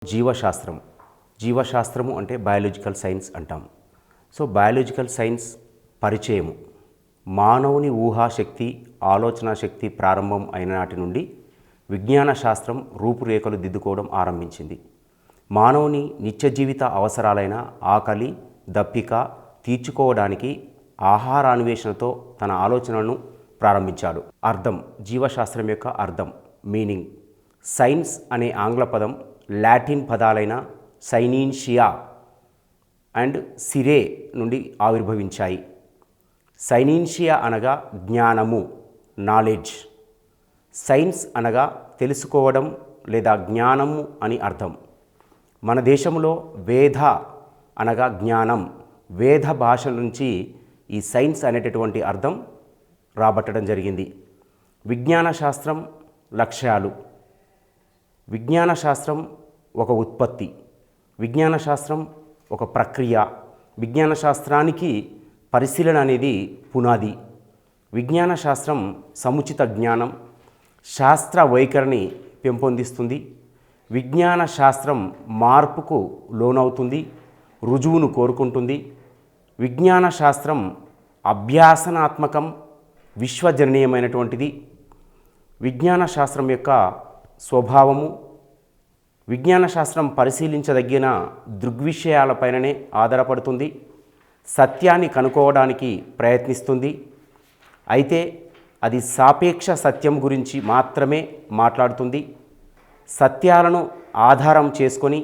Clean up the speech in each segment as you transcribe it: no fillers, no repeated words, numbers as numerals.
జీవశాస్త్రం జీవశాస్త్రము అంటే biological science అంటాం. సో బయాలజికల్ సైన్స్ పరిచయము మానవుని ఊహాశక్తి ఆలోచన శక్తి ప్రారంభం అయిన నాటి నుండి విజ్ఞాన శాస్త్రం రూపురేఖలు దిద్దుకోవడం ఆరంభించింది. మానవుని నిత్య జీవిత అవసరాలైన ఆకలి దప్పిక తీర్చుకోవడానికి ఆహారాన్వేషణతో తన ఆలోచనలను ప్రారంభించాడు. అర్థం జీవశాస్త్రం యొక్క అర్థం మీనింగ్. సైన్స్ అనే ఆంగ్ల పదం లాటిన్ పదాలైన సైనీన్షియా అండ్ సిరే నుండి ఆవిర్భవించాయి. సైనీన్షియా అనగా జ్ఞానము, నాలెడ్జ్. సైన్స్ అనగా తెలుసుకోవడం లేదా జ్ఞానము అని అర్థం. మన దేశంలో వేద అనగా జ్ఞానం, వేద భాష నుంచి ఈ సైన్స్ అనేటటువంటి అర్థం రాబట్టడం జరిగింది. విజ్ఞాన శాస్త్రం లక్ష్యాలు. విజ్ఞాన శాస్త్రం ఒక ఉత్పత్తి, విజ్ఞాన శాస్త్రం ఒక ప్రక్రియ, విజ్ఞాన శాస్త్రానికి పరిశీలన అనేది పునాది. విజ్ఞాన శాస్త్రం సముచిత జ్ఞానం, శాస్త్ర వైఖరిని పెంపొందిస్తుంది. విజ్ఞాన శాస్త్రం మార్పుకు లోనవుతుంది, రుజువును కోరుకుంటుంది. విజ్ఞాన శాస్త్రం అభ్యాసనాత్మకం, విశ్వజననీయమైనటువంటిది. విజ్ఞాన శాస్త్రం యొక్క స్వభావము, విజ్ఞాన శాస్త్రం పరిశీలించదగిన దృగ్విషయాలపైననే ఆధారపడుతుంది. సత్యాన్ని కనుక్కోవడానికి ప్రయత్నిస్తుంది. అయితే అది సాపేక్ష సత్యం గురించి మాత్రమే మాట్లాడుతుంది. సత్యాలను ఆధారం చేసుకొని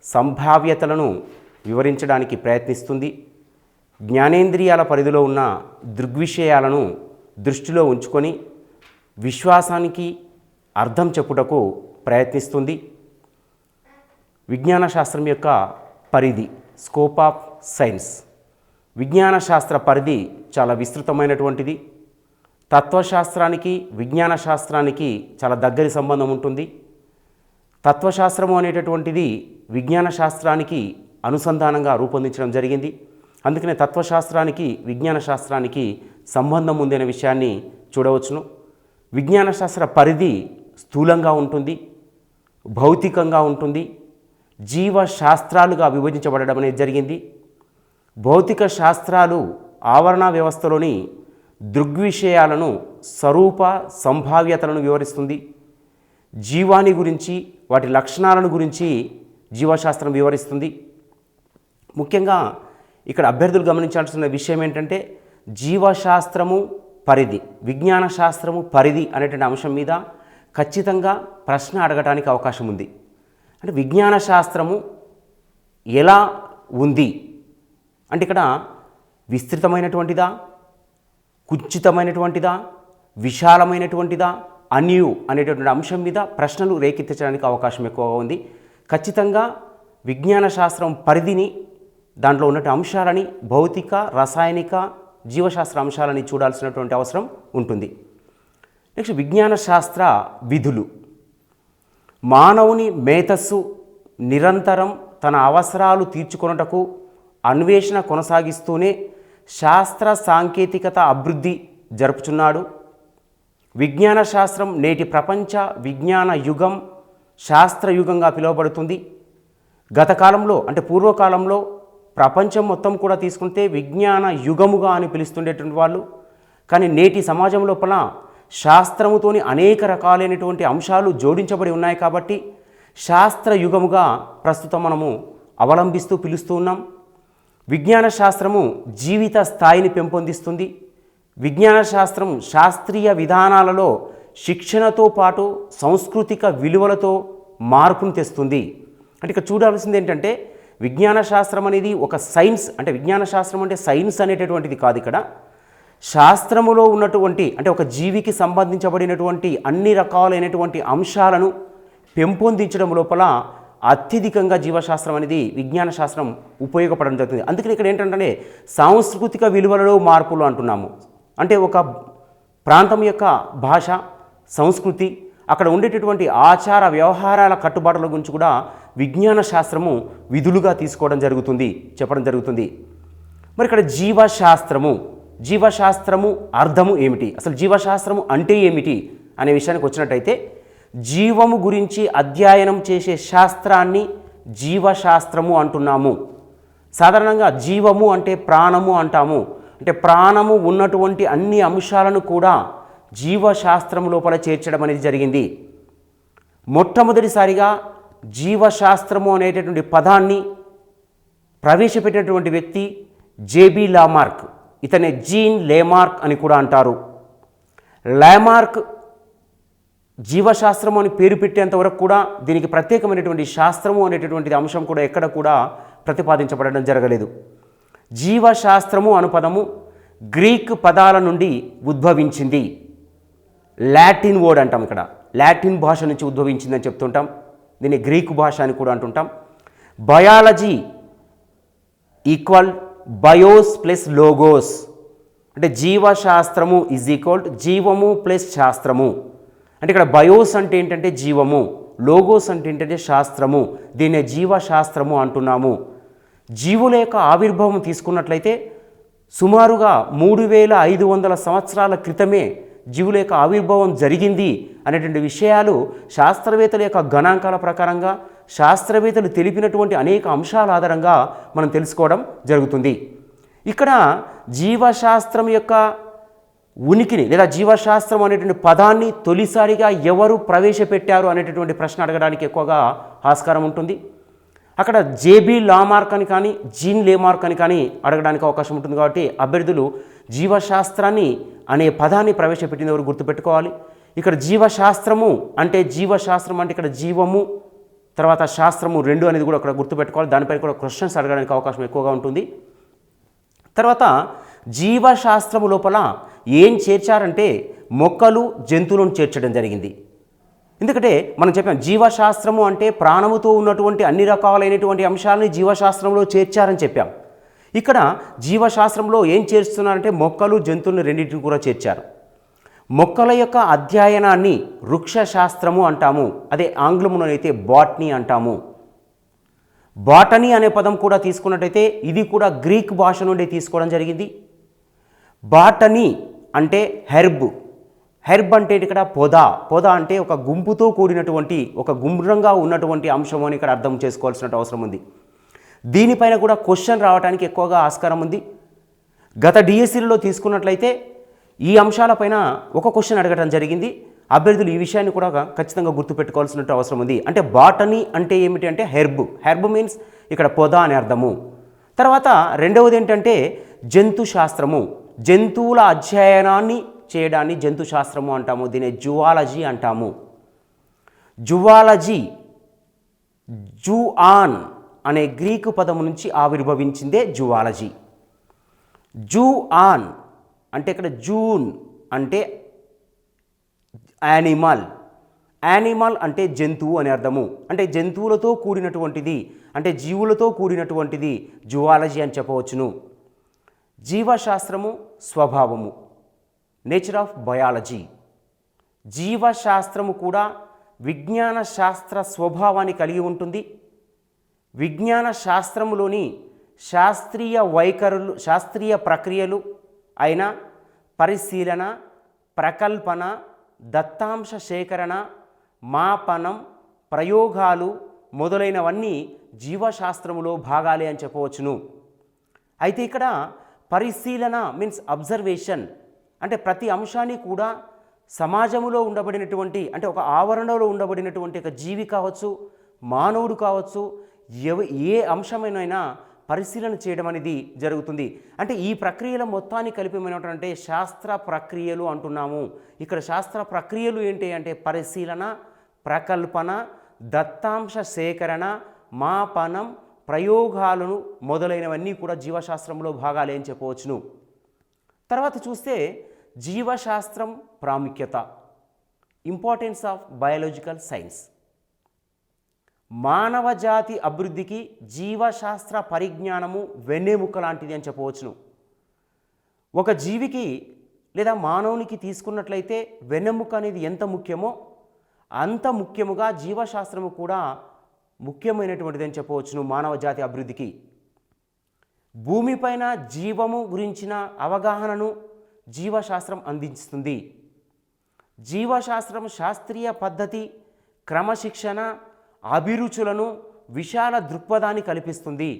సంభావ్యతలను వివరించడానికి ప్రయత్నిస్తుంది. జ్ఞానేంద్రియాల పరిధిలో ఉన్న దృగ్విషయాలను దృష్టిలో ఉంచుకొని విశ్వాసానికి అర్థం చెప్పుటకు ప్రయత్నిస్తుంది. విజ్ఞాన శాస్త్రం యొక్క పరిధి, స్కోప్ ఆఫ్ సైన్స్. విజ్ఞాన శాస్త్ర పరిధి చాలా విస్తృతమైనటువంటిది. తత్వశాస్త్రానికి విజ్ఞాన శాస్త్రానికి చాలా దగ్గరి సంబంధం ఉంటుంది. తత్వశాస్త్రము అనేటటువంటిది విజ్ఞాన శాస్త్రానికి అనుసంధానంగా రూపొందించడం జరిగింది. అందుకనే తత్వశాస్త్రానికి విజ్ఞాన శాస్త్రానికి సంబంధం ఉంది అనే విషయాన్ని చూడవచ్చును. విజ్ఞాన శాస్త్ర పరిధి స్థూలంగా ఉంటుంది, భౌతికంగా ఉంటుంది, జీవశాస్త్రాలుగా విభజించబడడం అనేది జరిగింది. భౌతిక శాస్త్రాలు ఆవరణ వ్యవస్థలోని దృగ్విషయాలను, స్వరూప సంభావ్యతలను వివరిస్తుంది. జీవాన్ని గురించి, వాటి లక్షణాలను గురించి జీవశాస్త్రం వివరిస్తుంది. ముఖ్యంగా ఇక్కడ అభ్యర్థులు గమనించాల్సిన విషయం ఏంటంటే జీవశాస్త్రము పరిధి, విజ్ఞాన శాస్త్రము పరిధి అనేటువంటి అంశం మీద ఖచ్చితంగా ప్రశ్న అడగటానికి అవకాశం ఉంది. అంటే విజ్ఞాన శాస్త్రము ఎలా ఉంది అంటే ఇక్కడ విస్తృతమైనటువంటిదా, కుచితమైనటువంటిదా, విశాలమైనటువంటిదా, అన్యు అనేటటువంటి అంశం మీద ప్రశ్నలు రేకెత్తించడానికి అవకాశం ఎక్కువగా ఉంది. ఖచ్చితంగా విజ్ఞాన శాస్త్రం పరిధిని, దాంట్లో ఉన్నటువంటి అంశాలని, భౌతిక రసాయనిక జీవశాస్త్ర అంశాలని చూడాల్సినటువంటి అవసరం ఉంటుంది. నెక్స్ట్ విజ్ఞాన శాస్త్ర విధులు. మానవుని మేధస్సు నిరంతరం తన అవసరాలు తీర్చుకొనుటకు అన్వేషణ కొనసాగిస్తూనే శాస్త్ర సాంకేతికత అభివృద్ధి జరుపుచున్నాడు. విజ్ఞాన శాస్త్రం నేటి ప్రపంచ విజ్ఞాన యుగం, శాస్త్రయుగంగా పిలువబడుతుంది. గత కాలంలో అంటే పూర్వకాలంలో ప్రపంచం మొత్తం కూడా తీసుకుంటే విజ్ఞాన యుగముగా అని పిలుస్తుండేటువంటి వాళ్ళు, కానీ నేటి సమాజం లోపల శాస్త్రముతోని అనేక రకాలైనటువంటి అంశాలు జోడించబడి ఉన్నాయి కాబట్టి శాస్త్రయుగముగా ప్రస్తుతం మనము అవలంబిస్తూ పిలుస్తూ ఉన్నాం. విజ్ఞాన శాస్త్రము జీవిత స్థాయిని పెంపొందిస్తుంది. విజ్ఞాన శాస్త్రం శాస్త్రీయ విధానాలలో శిక్షణతో పాటు సాంస్కృతిక విలువలతో మార్పును తెస్తుంది. అంటే ఇక్కడ చూడాల్సింది ఏంటంటే విజ్ఞాన శాస్త్రం అనేది ఒక సైన్స్, అంటే విజ్ఞాన శాస్త్రం అంటే సైన్స్ అనేటటువంటిది కాదు. ఇక్కడ శాస్త్రములో ఉన్నటువంటి అంటే ఒక జీవికి సంబంధించబడినటువంటి అన్ని రకాలైనటువంటి అంశాలను పెంపొందించడం లోపల అత్యధికంగా జీవశాస్త్రం అనేది విజ్ఞాన శాస్త్రం ఉపయోగపడడం జరుగుతుంది. అందుకని ఇక్కడ ఏంటంటే సాంస్కృతిక విలువలలో మార్పులు అంటున్నాము. అంటే ఒక ప్రాంతం యొక్క భాష, సంస్కృతి, అక్కడ ఉండేటటువంటి ఆచార వ్యవహారాల కట్టుబాట్ల గురించి కూడా విజ్ఞాన శాస్త్రము విధులుగా తీసుకోవడం జరుగుతుంది, చెప్పడం జరుగుతుంది. మరి ఇక్కడ జీవశాస్త్రము అర్థము ఏమిటి, అసలు జీవశాస్త్రము అంటే ఏమిటి అనే విషయానికి వచ్చినట్టయితే జీవము గురించి అధ్యయనం చేసే శాస్త్రాన్ని జీవశాస్త్రము అంటున్నాము. సాధారణంగా జీవము అంటే ప్రాణము అంటాము. అంటే ప్రాణము ఉన్నటువంటి అన్ని అంశాలను కూడా జీవశాస్త్రం లోపల చేర్చడం అనేది జరిగింది. మొట్టమొదటిసారిగా జీవశాస్త్రము అనేటటువంటి పదాన్ని ప్రవేశపెట్టినటువంటి వ్యక్తి జేబీ లామార్క్. ఇతనే జీన్ లేమార్క్ అని కూడా అంటారు. లామార్క్ జీవశాస్త్రము అని పేరు పెట్టేంత వరకు కూడా దీనికి ప్రత్యేకమైనటువంటి శాస్త్రము అనేటటువంటి అంశం కూడా ఎక్కడ కూడా ప్రతిపాదించబడడం జరగలేదు. జీవశాస్త్రము అను పదము గ్రీక్ పదాల నుండి ఉద్భవించింది. లాటిన్ వర్డ్ అంటాం, ఇక్కడ లాటిన్ భాష నుంచి ఉద్భవించిందని చెప్తుంటాం. దీన్ని గ్రీకు భాష అని కూడా అంటుంటాం. బయాలజీ ఈక్వల్ బయోస్ ప్లస్ లోగోస్, అంటే జీవశాస్త్రము ఈజ్ ఈక్వల్ జీవము ప్లస్ శాస్త్రము. అంటే ఇక్కడ బయోస్ అంటే ఏంటంటే జీవము, లోగోస్ అంటే ఏంటంటే శాస్త్రము. దీన్నే జీవశాస్త్రము అంటున్నాము. జీవుల యొక్క ఆవిర్భావం తీసుకున్నట్లయితే సుమారుగా 3500 సంవత్సరాల క్రితమే జీవుల యొక్క ఆవిర్భావం జరిగింది అనేటువంటి విషయాలు శాస్త్రవేత్తల యొక్క గణాంకాల ప్రకారంగా, శాస్త్రవేత్తలు తెలిపినటువంటి అనేక అంశాల ఆధారంగా మనం తెలుసుకోవడం జరుగుతుంది. ఇక్కడ జీవశాస్త్రం యొక్క ఉనికిని లేదా జీవశాస్త్రం అనేటువంటి పదాన్ని తొలిసారిగా ఎవరు ప్రవేశపెట్టారు అనేటటువంటి ప్రశ్న అడగడానికి ఎక్కువగా ఆస్కారం ఉంటుంది. అక్కడ జేబీ లామార్క్ అని కానీ జీన్ లేమార్క్ అని కానీ అడగడానికి అవకాశం ఉంటుంది. కాబట్టి అభ్యర్థులు జీవశాస్త్రాన్ని అనే పదాన్ని ప్రవేశపెట్టిన ఎవరు గుర్తుపెట్టుకోవాలి. ఇక్కడ జీవశాస్త్రము అంటే జీవశాస్త్రం అంటే ఇక్కడ జీవము తర్వాత శాస్త్రము రెండు అనేది కూడా అక్కడ గుర్తుపెట్టుకోవాలి. దానిపై కూడా క్వశ్చన్స్ అడగడానికి అవకాశం ఎక్కువగా ఉంటుంది. తర్వాత జీవశాస్త్రము లోపల ఏం చేర్చారంటే మొక్కలు జంతువులను చేర్చడం జరిగింది. ఎందుకంటే మనం చెప్పాం జీవశాస్త్రము అంటే ప్రాణముతో ఉన్నటువంటి అన్ని రకాలైనటువంటి అంశాలని జీవశాస్త్రంలో చేర్చారని చెప్పాం. ఇక్కడ జీవశాస్త్రంలో ఏం చేర్చుతున్నారంటే మొక్కలు జంతువులను రెండింటిని కూడా చేర్చారు. మొక్కల యొక్క అధ్యయనాన్ని వృక్షశాస్త్రము అంటాము. అదే ఆంగ్లమునైతే బాటనీ అంటాము. బాటనీ అనే పదం కూడా తీసుకున్నట్టయితే ఇది కూడా గ్రీక్ భాష నుండి తీసుకోవడం జరిగింది. బాటనీ అంటే హెర్బ్. హెర్బ్ అంటే ఇక్కడ పొద అంటే ఒక గుంపుతో కూడినటువంటి ఒక గుండ్రంగా ఉన్నటువంటి అంశం అని ఇక్కడ అర్థం చేసుకోవాల్సిన అవసరం ఉంది. దీనిపైన కూడా క్వశ్చన్ రావడానికి ఎక్కువగా ఆస్కారం ఉంది. గత డిఎస్సీలలో తీసుకున్నట్లయితే ఈ అంశాలపైన ఒక క్వశ్చన్ అడగడం జరిగింది. అభ్యర్థులు ఈ విషయాన్ని కూడా ఖచ్చితంగా గుర్తుపెట్టుకోవాల్సిన అవసరం ఉంది. అంటే బాటనీ అంటే ఏమిటి అంటే హెర్బ్ మీన్స్ ఇక్కడ పొద అని అర్థము. తర్వాత రెండవది ఏంటంటే జంతు శాస్త్రము. జంతువుల అధ్యయనాన్ని చేయడాన్ని జంతు శాస్త్రము అంటాము. దీన్ని జువాలజీ అంటాము. జువాలజీ జూఆన్ అనే గ్రీకు పదము నుంచి ఆవిర్భవించిందే జువాలజీ. జూఆన్ అంటే ఇక్కడ జూన్ అంటే యానిమల్ అంటే జంతువు అని అర్థము. అంటే జంతువులతో కూడినటువంటిది అంటే జీవులతో కూడినటువంటిది జువాలజీ అని చెప్పవచ్చును. జీవశాస్త్రము స్వభావము, నేచర్ ఆఫ్ బయాలజీ. జీవశాస్త్రము కూడా విజ్ఞాన శాస్త్ర స్వభావాన్ని కలిగి ఉంటుంది. విజ్ఞాన శాస్త్రములోని శాస్త్రీయ ప్రక్రియలు అయిన పరిశీలన, ప్రకల్పన, దత్తాంశ సేకరణ, మాపనం, ప్రయోగాలు మొదలైనవన్నీ జీవశాస్త్రములో భాగాలే అని చెప్పవచ్చును. అయితే ఇక్కడ పరిశీలన మీన్స్ అబ్జర్వేషన్ అంటే ప్రతి అంశాన్ని కూడా సమాజంలో ఉండబడినటువంటి అంటే ఒక ఆవరణలో ఉండబడినటువంటి ఒక జీవి కావచ్చు, మానవుడు కావచ్చు, ఏ అంశమైనా పరిశీలన చేయడం అనేది జరుగుతుంది. అంటే ఈ ప్రక్రియల మొత్తాన్ని కలిపి శాస్త్ర ప్రక్రియలు అంటున్నాము. ఇక్కడ శాస్త్ర ప్రక్రియలు ఏంటి అంటే పరిశీలన, ప్రకల్పన, దత్తాంశ సేకరణ, మాపనం, ప్రయోగాలను మొదలైనవన్నీ కూడా జీవశాస్త్రంలో భాగాలే అని చెప్పవచ్చును. తర్వాత చూస్తే జీవశాస్త్రం ప్రాముఖ్యత, ఇంపార్టెన్స్ ఆఫ్ బయాలజికల్ సైన్స్. మానవ జాతి అభివృద్ధికి జీవశాస్త్ర పరిజ్ఞానము వెన్నెముక లాంటిది అని చెప్పవచ్చును. ఒక జీవికి లేదా మానవునికి తీసుకున్నట్లయితే వెన్నెముక అనేది ఎంత ముఖ్యమో అంత ముఖ్యముగా జీవశాస్త్రము కూడా ముఖ్యమైనటువంటిది అని చెప్పవచ్చును మానవ జాతి అభివృద్ధికి. భూమిపైన జీవము గురించిన అవగాహనను జీవశాస్త్రం అందిస్తుంది. జీవశాస్త్రం శాస్త్రీయ పద్ధతి క్రమశిక్షణ, అభిరుచులను, విశాల దృక్పథాన్ని కల్పిస్తుంది.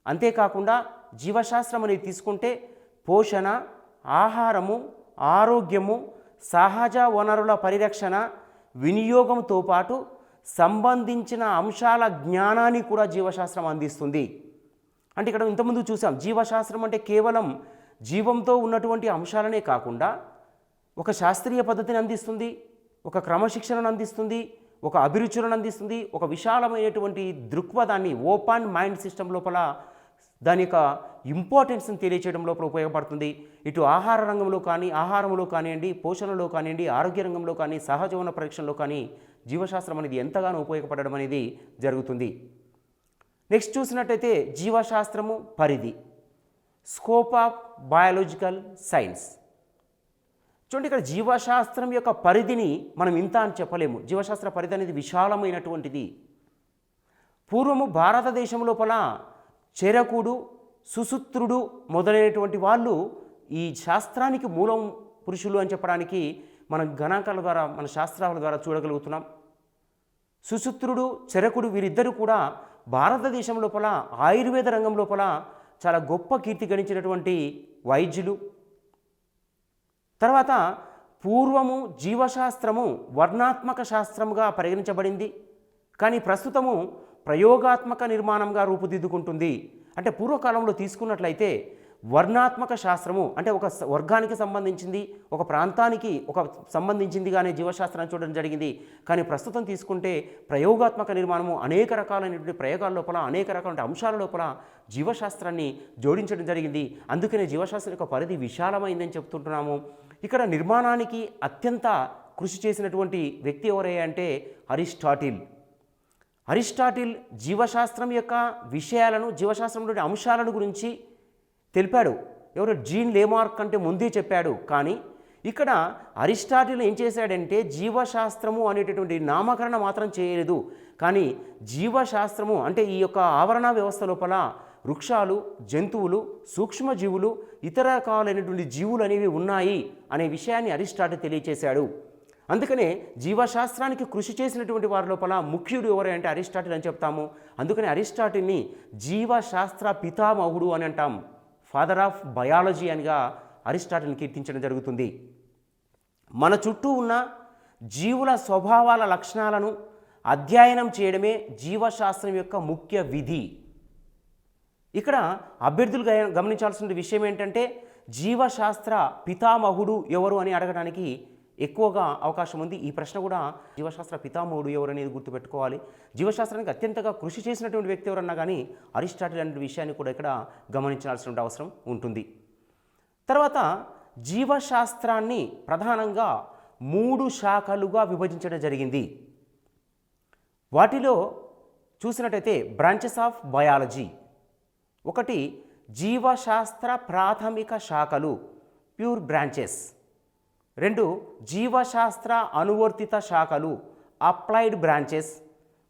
అంతేకాకుండా జీవశాస్త్రం అనేది తీసుకుంటే పోషణ, ఆహారము, ఆరోగ్యము, సహజ వనరుల పరిరక్షణ, వినియోగంతో పాటు సంబంధించిన అంశాల జ్ఞానాన్ని కూడా జీవశాస్త్రం అందిస్తుంది. అంటే ఇక్కడ ఇంతకుముందు చూసాం, జీవశాస్త్రం అంటే కేవలం జీవంతో ఉన్నటువంటి అంశాలనే కాకుండా ఒక శాస్త్రీయ పద్ధతిని అందిస్తుంది, ఒక క్రమశిక్షణను అందిస్తుంది, ఒక అభిరుచులను అందిస్తుంది, ఒక విశాలమైనటువంటి దృక్పథాన్ని, ఓపెన్ మైండ్ సిస్టమ్ లోపల దాని యొక్క ఇంపార్టెన్స్ని తెలియచేయడం లోపల ఉపయోగపడుతుంది. ఇటు ఆహార రంగంలో కానీ, ఆహారంలో కానివ్వండి, పోషణలో కానివ్వండి, ఆరోగ్య రంగంలో కానీ, సహజ వనరుల పరీక్షలో కానీ జీవశాస్త్రం అనేది ఎంతగానో ఉపయోగపడడం అనేది జరుగుతుంది. నెక్స్ట్ చూసినట్టయితే జీవశాస్త్రము పరిధి, స్కోప్ ఆఫ్ బయాలజికల్ సైన్స్. చూడండి, ఇక్కడ జీవశాస్త్రం యొక్క పరిధిని మనం ఇంత అని చెప్పలేము. జీవశాస్త్ర పరిధి అనేది విశాలమైనటువంటిది. పూర్వము భారతదేశం లోపల చెరకుడు, సుసూత్రుడు మొదలైనటువంటి వాళ్ళు ఈ శాస్త్రానికి మూలం పురుషులు అని చెప్పడానికి మన గణాంకాల ద్వారా, మన శాస్త్రాల ద్వారా చూడగలుగుతున్నాం. సుసూత్రుడు, చెరకుడు వీరిద్దరూ కూడా భారతదేశం లోపల ఆయుర్వేద రంగం లోపల చాలా గొప్ప కీర్తి గణించినటువంటి వైద్యులు. తర్వాత పూర్వము జీవశాస్త్రము వర్ణాత్మక శాస్త్రముగా పరిగణించబడింది, కానీ ప్రస్తుతము ప్రయోగాత్మక నిర్మాణంగా రూపుదిద్దుకుంటుంది. అంటే పూర్వకాలంలో తీసుకున్నట్లయితే వర్ణాత్మక శాస్త్రము అంటే ఒక వర్గానికి సంబంధించింది, ఒక ప్రాంతానికి ఒక సంబంధించిందిగానే జీవశాస్త్రాన్ని చూడడం జరిగింది. కానీ ప్రస్తుతం తీసుకుంటే ప్రయోగాత్మక నిర్మాణము, అనేక రకాలైనటువంటి ప్రయోగాల లోపల, అనేక రకాల అంశాల లోపల జీవశాస్త్రాన్ని జోడించడం జరిగింది. అందుకనే జీవశాస్త్రం యొక్క పరిధి విశాలమైందని చెప్తుంటున్నాము. ఇక్కడ నిర్మాణానికి అత్యంత కృషి చేసినటువంటి వ్యక్తి ఎవరయ్యా అంటే అరిస్టాటిల్. అరిస్టాటిల్ జీవశాస్త్రం యొక్క విషయాలను, జీవశాస్త్రంలోని అంశాలను గురించి తెలిపాడు. ఎవరు? జీన్ లేమార్క్ కంటే ముందే చెప్పాడు. కానీ ఇక్కడ అరిస్టాటిల్ ఏం చేశాడంటే జీవశాస్త్రము అనేటటువంటి నామకరణ మాత్రం చేయలేదు, కానీ జీవశాస్త్రము అంటే ఈ యొక్క ఆవరణ వ్యవస్థ లోపల వృక్షాలు, జంతువులు, సూక్ష్మజీవులు, ఇతర రకాలైనటువంటి జీవులు అనేవి ఉన్నాయి అనే విషయాన్ని అరిస్టాటిల్ తెలియచేశాడు. అందుకనే జీవశాస్త్రానికి కృషి చేసినటువంటి వారి లోపల ముఖ్యుడు ఎవరు అంటే అరిస్టాటిల్ అని చెప్తాము. అందుకని అరిస్టాటిల్ని జీవశాస్త్ర పితామహుడు అని అంటాం. ఫాదర్ ఆఫ్ బయాలజీ అనిగా అరిస్టాటిల్ని కీర్తించడం జరుగుతుంది. మన చుట్టూ ఉన్న జీవుల స్వభావాల లక్షణాలను అధ్యయనం చేయడమే జీవశాస్త్రం యొక్క ముఖ్య విధి. ఇక్కడ అభ్యర్థులు గమనించాల్సిన విషయం ఏంటంటే జీవశాస్త్ర పితామహుడు ఎవరు అని అడగడానికి ఎక్కువగా అవకాశం ఉంది. ఈ ప్రశ్న కూడా జీవశాస్త్ర పితామహుడు ఎవరు అనేది గుర్తుపెట్టుకోవాలి. జీవశాస్త్రానికి అత్యంతగా కృషి చేసినటువంటి వ్యక్తి ఎవరన్నా కానీ అరిస్టాటిల్ అనే విషయాన్ని కూడా ఇక్కడ గమనించాల్సిన అవసరం ఉంటుంది. తర్వాత జీవశాస్త్రాన్ని ప్రధానంగా 3 శాఖలుగా విభజించడం జరిగింది. వాటిలో చూసినట్టయితే బ్రాంచెస్ ఆఫ్ బయాలజీ, ఒకటి జీవశాస్త్ర ప్రాథమిక శాఖలు, ప్యూర్ బ్రాంచెస్. 2 జీవశాస్త్ర అనువర్తిత శాఖలు, అప్లైడ్ బ్రాంచెస్.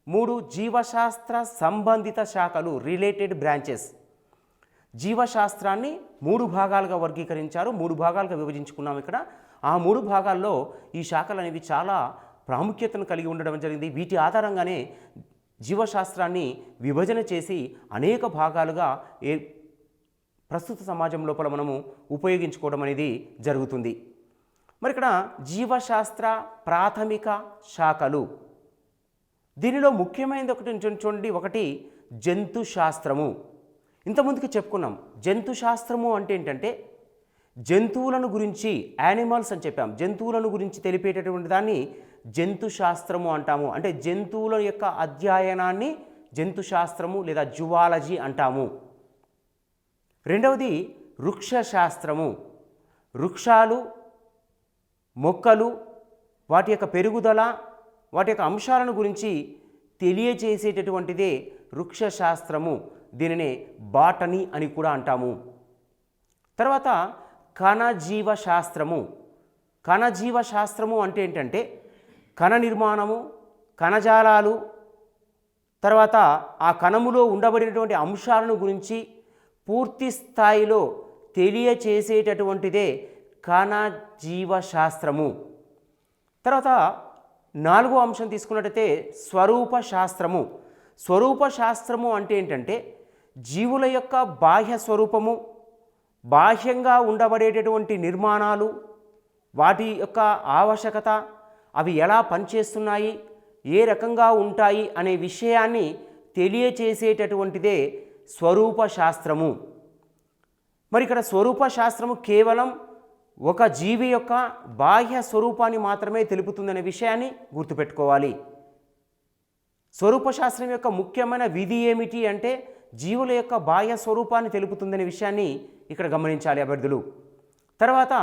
3 జీవశాస్త్ర సంబంధిత శాఖలు, రిలేటెడ్ బ్రాంచెస్. జీవశాస్త్రాన్ని 3 భాగాలుగా వర్గీకరించారు, 3 భాగాలుగా విభజించుకున్నాం. ఇక్కడ ఆ 3 భాగాల్లో ఈ శాఖలు అనేవి చాలా ప్రాముఖ్యతను కలిగి ఉండడం జరిగింది. వీటి ఆధారంగానే జీవశాస్త్రాన్ని విభజన చేసి అనేక భాగాలుగా ప్రస్తుత సమాజం లోపల మనము ఉపయోగించుకోవడం అనేది జరుగుతుంది. మరి ఇక్కడ జీవశాస్త్ర ప్రాథమిక శాఖలు, దీనిలో ముఖ్యమైనది ఒకటి చూడండి. ఒకటి జంతుశాస్త్రము. ఇంతకుముందుకు చెప్పుకున్నాం. జంతుశాస్త్రము అంటే ఏంటంటే జంతువులను గురించి, యానిమల్స్ అని చెప్పాం, జంతువులను గురించి తెలిపేటటువంటి దాన్ని జంతుశాస్త్రము అంటాము. అంటే జంతువుల యొక్క అధ్యయనాన్ని జంతుశాస్త్రము లేదా జువాలజీ అంటాము. రెండవది వృక్షశాస్త్రము. వృక్షాలు, మొక్కలు, వాటి యొక్క పెరుగుదల, వాటి యొక్క అంశాలను గురించి తెలియజేసేటటువంటిదే వృక్షశాస్త్రము. దీనినే బాటనీ అని కూడా అంటాము. తర్వాత కణజీవశాస్త్రము. కణజీవశాస్త్రము అంటే ఏంటంటే కణ నిర్మాణము, కణజాలాలు, తర్వాత ఆ కణములో ఉండబడినటువంటి అంశాలను గురించి పూర్తి స్థాయిలో తెలియచేసేటటువంటిదే కణజీవశాస్త్రము. తర్వాత నాలుగో అంశం తీసుకున్నట్టయితే స్వరూప శాస్త్రము. స్వరూప శాస్త్రము అంటే ఏంటంటే జీవుల యొక్క బాహ్య స్వరూపము, బాహ్యంగా ఉండబడేటటువంటి నిర్మాణాలు, వాటి యొక్క ఆవశ్యకత, అవి ఎలా పనిచేస్తున్నాయి, ఏ రకంగా ఉంటాయి అనే విషయాన్ని తెలియచేసేటటువంటిదే స్వరూప శాస్త్రము. మరి ఇక్కడ స్వరూప శాస్త్రము కేవలం ఒక జీవి యొక్క బాహ్య స్వరూపాన్ని మాత్రమే తెలుపుతుందనే విషయాన్ని గుర్తుపెట్టుకోవాలి. స్వరూప శాస్త్రం యొక్క ముఖ్యమైన విధి ఏమిటి అంటే జీవుల యొక్క బాహ్య స్వరూపాన్ని తెలుపుతుందనే విషయాన్ని ఇక్కడ గమనించాలి అభ్యర్థులు. తర్వాత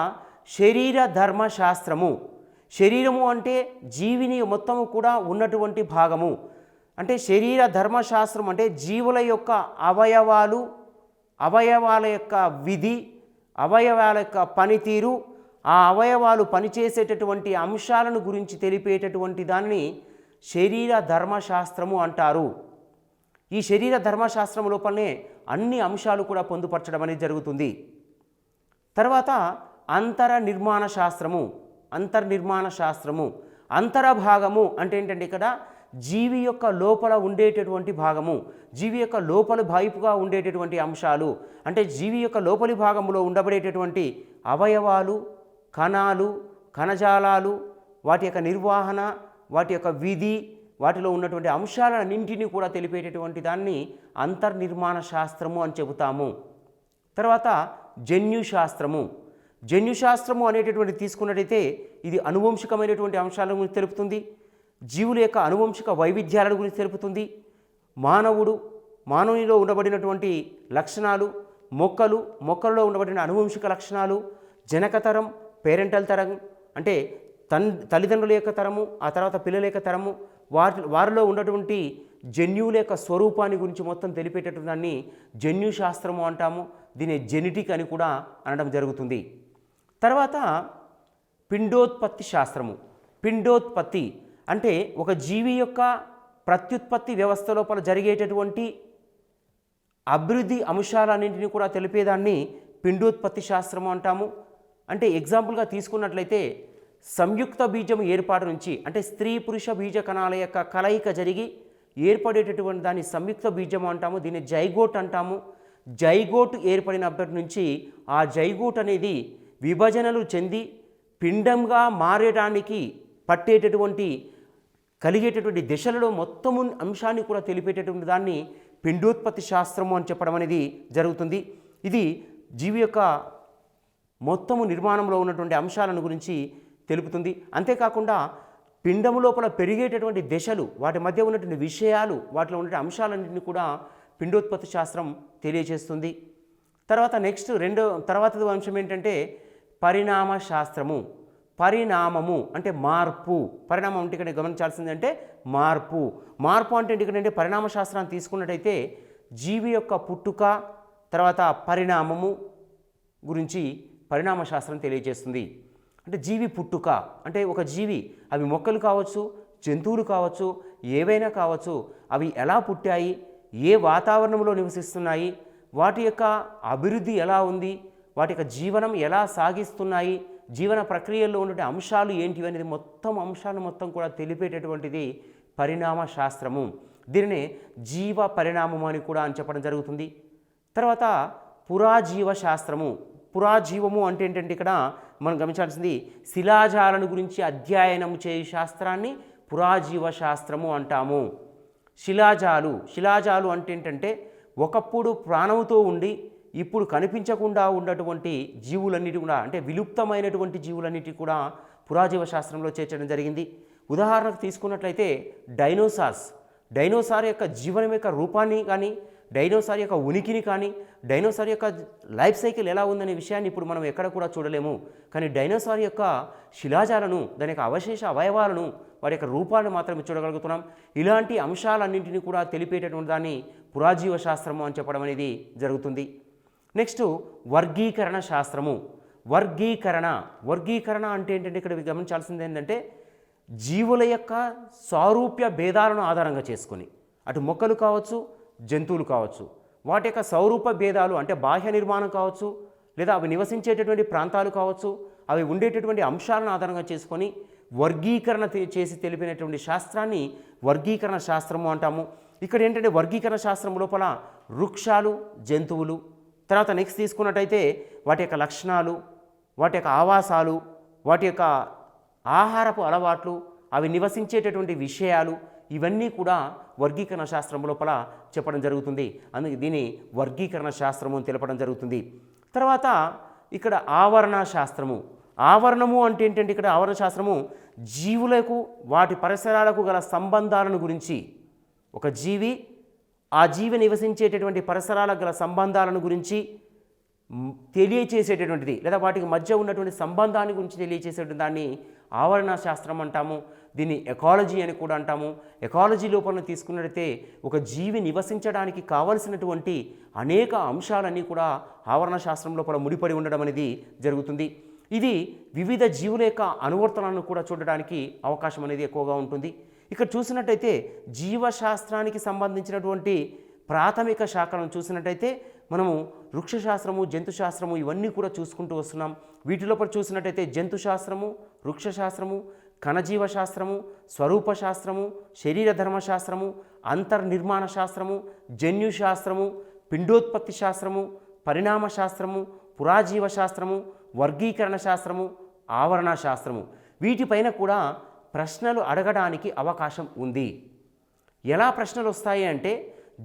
శరీర ధర్మ శాస్త్రము. శరీరము అంటే జీవిని మొత్తము కూడా ఉన్నటువంటి భాగము. అంటే శరీర ధర్మశాస్త్రం అంటే జీవుల యొక్క అవయవాల యొక్క విధి, అవయవాల యొక్క పనితీరు, ఆ అవయవాలు పనిచేసేటటువంటి అంశాలను గురించి తెలిపేటటువంటి దానిని శరీర ధర్మశాస్త్రము అంటారు. ఈ శరీర ధర్మశాస్త్రం లోపలనే అన్ని అంశాలు కూడా పొందుపరచడం అనేది జరుగుతుంది. తర్వాత అంతర్నిర్మాణ శాస్త్రము. అంతరభాగము అంటే ఏంటంటే ఇక్కడ జీవి యొక్క లోపల ఉండేటటువంటి భాగము, జీవి యొక్క లోపలి వైపుగా ఉండేటటువంటి అంశాలు, అంటే జీవి యొక్క లోపలి భాగంలో ఉండబడేటటువంటి అవయవాలు, కణాలు, కణజాలాలు, వాటి యొక్క నిర్వహణ, వాటి యొక్క విధి, వాటిలో ఉన్నటువంటి అంశాలన్నింటినీ కూడా తెలిపేటటువంటి దాన్ని అంతర్నిర్మాణ శాస్త్రము అని చెబుతాము. తర్వాత జన్యుశాస్త్రము అనేటటువంటి తీసుకున్నట్టయితే ఇది అనువంశికమైనటువంటి అంశాల గురించి తెలుపుతుంది. జీవుల యొక్క అనువంశిక వైవిధ్యాల గురించి తెలుపుతుంది. మానవునిలో ఉండబడినటువంటి లక్షణాలు, మొక్కలలో ఉండబడిన అనువంశిక లక్షణాలు, జనకతరం, పేరెంటల్ తరం అంటే తల్లిదండ్రుల యొక్క తరము, ఆ తర్వాత పిల్లల యొక్క తరము, వారిలో ఉన్నటువంటి జన్యువుల యొక్క స్వరూపాన్ని గురించి మొత్తం తెలిపేటటువంటి దాన్ని జన్యుశాస్త్రము అంటాము. దీన్ని జెనెటిక్ అని కూడా అనడం జరుగుతుంది. తర్వాత పిండోత్పత్తి శాస్త్రము. పిండోత్పత్తి అంటే ఒక జీవి యొక్క ప్రత్యుత్పత్తి వ్యవస్థ లోపల జరిగేటటువంటి అభివృద్ధి అంశాలన్నింటినీ కూడా తెలిపేదాన్ని పిండోత్పత్తి శాస్త్రము అంటాము. అంటే ఎగ్జాంపుల్గా తీసుకున్నట్లయితే సంయుక్త బీజం ఏర్పాటు నుంచి అంటే స్త్రీ పురుష బీజ కణాల యొక్క కలయిక జరిగి ఏర్పడేటటువంటి దాన్ని సంయుక్త బీజం అంటాము. దీన్ని జైగోట్ అంటాము. జైగోట్ ఏర్పడినప్పటి నుంచి ఆ జైగోట్ అనేది విభజనలు చెంది పిండంగా మారడానికి కలిగేటటువంటి దశలలో మొత్తము అంశాన్ని కూడా తెలిపేటటువంటి దాన్ని పిండోత్పత్తి శాస్త్రము అని చెప్పడం అనేది జరుగుతుంది. ఇది జీవి యొక్క మొత్తము నిర్మాణంలో ఉన్నటువంటి అంశాలను గురించి తెలుపుతుంది. అంతేకాకుండా పిండము లోపల పెరిగేటటువంటి దశలు, వాటి మధ్య ఉన్నటువంటి విషయాలు, వాటిలో ఉన్న అంశాలన్నింటినీ కూడా పిండోత్పత్తి శాస్త్రం తెలియజేస్తుంది. తర్వాతది అంశం ఏంటంటే పరిణామ శాస్త్రము. పరిణామము అంటే మార్పు. పరిణామం అంటే ఇక్కడ గమనించాల్సింది అంటే మార్పు అంటే ఏంటంటే పరిణామ శాస్త్రాన్ని తీసుకున్నట్టయితే జీవి యొక్క పుట్టుక తర్వాత పరిణామము గురించి పరిణామ శాస్త్రం తెలియజేస్తుంది. అంటే జీవి పుట్టుక అంటే ఒక జీవి, అవి మొక్కలు కావచ్చు, జంతువులు కావచ్చు, ఏవైనా కావచ్చు, అవి ఎలా పుట్టాయి, ఏ వాతావరణంలో నివసిస్తున్నాయి, వాటి యొక్క అభివృద్ధి ఎలా ఉంది, వాటి యొక్క జీవనం ఎలా సాగిస్తున్నాయి, జీవన ప్రక్రియల్లో ఉండే అంశాలు ఏంటివి అనేది అంశాలు మొత్తం కూడా తెలిపేటటువంటిది పరిణామ శాస్త్రము. దీనినే జీవ పరిణామం అని కూడా చెప్పడం జరుగుతుంది. తర్వాత పురాజీవ శాస్త్రము. పురాజీవము అంటే ఏంటంటే ఇక్కడ మనం గమనించాల్సింది శిలాజాలను గురించి అధ్యయనం చేయు శాస్త్రాన్ని పురాజీవ శాస్త్రము అంటాము. శిలాజాలు అంటే ఏంటంటే ఒకప్పుడు ప్రాణంతో ఉండి ఇప్పుడు కనిపించకుండా ఉన్నటువంటి జీవులన్నిటి కూడా అంటే విలుప్తమైనటువంటి జీవులన్నిటి కూడా పురాజీవ శాస్త్రంలో చేర్చడం జరిగింది. ఉదాహరణకు తీసుకున్నట్లయితే డైనోసార్ యొక్క జీవనం యొక్క రూపాన్ని కానీ, డైనోసార్ యొక్క ఉనికిని కానీ, డైనోసార్ యొక్క లైఫ్ సైకిల్ ఎలా ఉందనే విషయాన్ని ఇప్పుడు మనం ఎక్కడ కూడా చూడలేము. కానీ డైనోసార్ యొక్క శిలాజాలను, దాని యొక్క అవశేష అవయవాలను, వారి యొక్క రూపాన్ని మాత్రమే చూడగలుగుతున్నాం. ఇలాంటి అంశాలన్నింటినీ కూడా తెలిపేటటువంటి దాన్ని పురాజీవ శాస్త్రము అని చెప్పడం అనేది జరుగుతుంది. నెక్స్ట్ వర్గీకరణ శాస్త్రము. వర్గీకరణ అంటే ఏంటంటే ఇక్కడ గమనించాల్సింది ఏంటంటే జీవుల యొక్క సారూప్య భేదాలను ఆధారంగా చేసుకొని అటు మొక్కలు కావచ్చు, జంతువులు కావచ్చు, వాటి యొక్క స్వరూప భేదాలు అంటే బాహ్య నిర్మాణం కావచ్చు, లేదా అవి నివసించేటటువంటి ప్రాంతాలు కావచ్చు, అవి ఉండేటటువంటి అంశాలను ఆధారంగా చేసుకొని వర్గీకరణ చేసి తెలిపినటువంటి శాస్త్రాన్ని వర్గీకరణ శాస్త్రము అంటాము. ఇక్కడ ఏంటంటే వర్గీకరణ శాస్త్రం లోపల వృక్షాలు, జంతువులు, తర్వాత నెక్స్ట్ తీసుకున్నట్టయితే వాటి యొక్క లక్షణాలు, వాటి యొక్క ఆవాసాలు, వాటి యొక్క ఆహారపు అలవాట్లు, అవి నివసించేటటువంటి విషయాలు, ఇవన్నీ కూడా వర్గీకరణ శాస్త్రం లోపల చెప్పడం జరుగుతుంది. అందుకే దీన్ని వర్గీకరణ శాస్త్రము అని తెలపడం జరుగుతుంది. తర్వాత ఇక్కడ ఆవరణ శాస్త్రము. ఆవరణము అంటే ఏంటంటే ఇక్కడ ఆవరణ శాస్త్రము జీవులకు వాటి పరిసరాలకు గల సంబంధాలను గురించి, ఒక జీవి ఆ జీవి నివసించేటటువంటి పరిసరాలకు గల సంబంధాలను గురించి తెలియచేసేటటువంటిది, లేదా వాటికి మధ్య ఉన్నటువంటి సంబంధాన్ని గురించి తెలియచేసేటువంటి దాన్ని ఆవరణ శాస్త్రం అంటాము. దీన్ని ఎకాలజీ అని కూడా అంటాము. ఎకాలజీ లోపల తీసుకున్నట్లయితే ఒక జీవి నివసించడానికి కావలసినటువంటి అనేక అంశాలన్నీ కూడా ఆవరణ శాస్త్రం లోపల ముడిపడి ఉండడం అనేది జరుగుతుంది. ఇది వివిధ జీవుల యొక్క అనువర్తనాలను కూడా చూడడానికి అవకాశం అనేది ఎక్కువగా ఉంటుంది. ఇక్కడ చూసినట్టయితే జీవశాస్త్రానికి సంబంధించినటువంటి ప్రాథమిక శాఖలను చూసినట్టయితే మనము వృక్షశాస్త్రము, జంతుశాస్త్రము ఇవన్నీ కూడా చూసుకుంటూ వస్తున్నాం. వీటి లోపల చూసినట్టయితే జంతుశాస్త్రము, వృక్షశాస్త్రము, కణజీవ శాస్త్రము, స్వరూప శాస్త్రము, శరీర ధర్మశాస్త్రము, అంతర్నిర్మాణ శాస్త్రము, జన్యు శాస్త్రము, పిండోత్పత్తి శాస్త్రము, పరిణామ శాస్త్రము, పురాజీవ శాస్త్రము, వర్గీకరణ శాస్త్రము, ఆవరణ శాస్త్రము, వీటిపైన కూడా ప్రశ్నలు అడగడానికి అవకాశం ఉంది. ఎలా ప్రశ్నలు వస్తాయి అంటే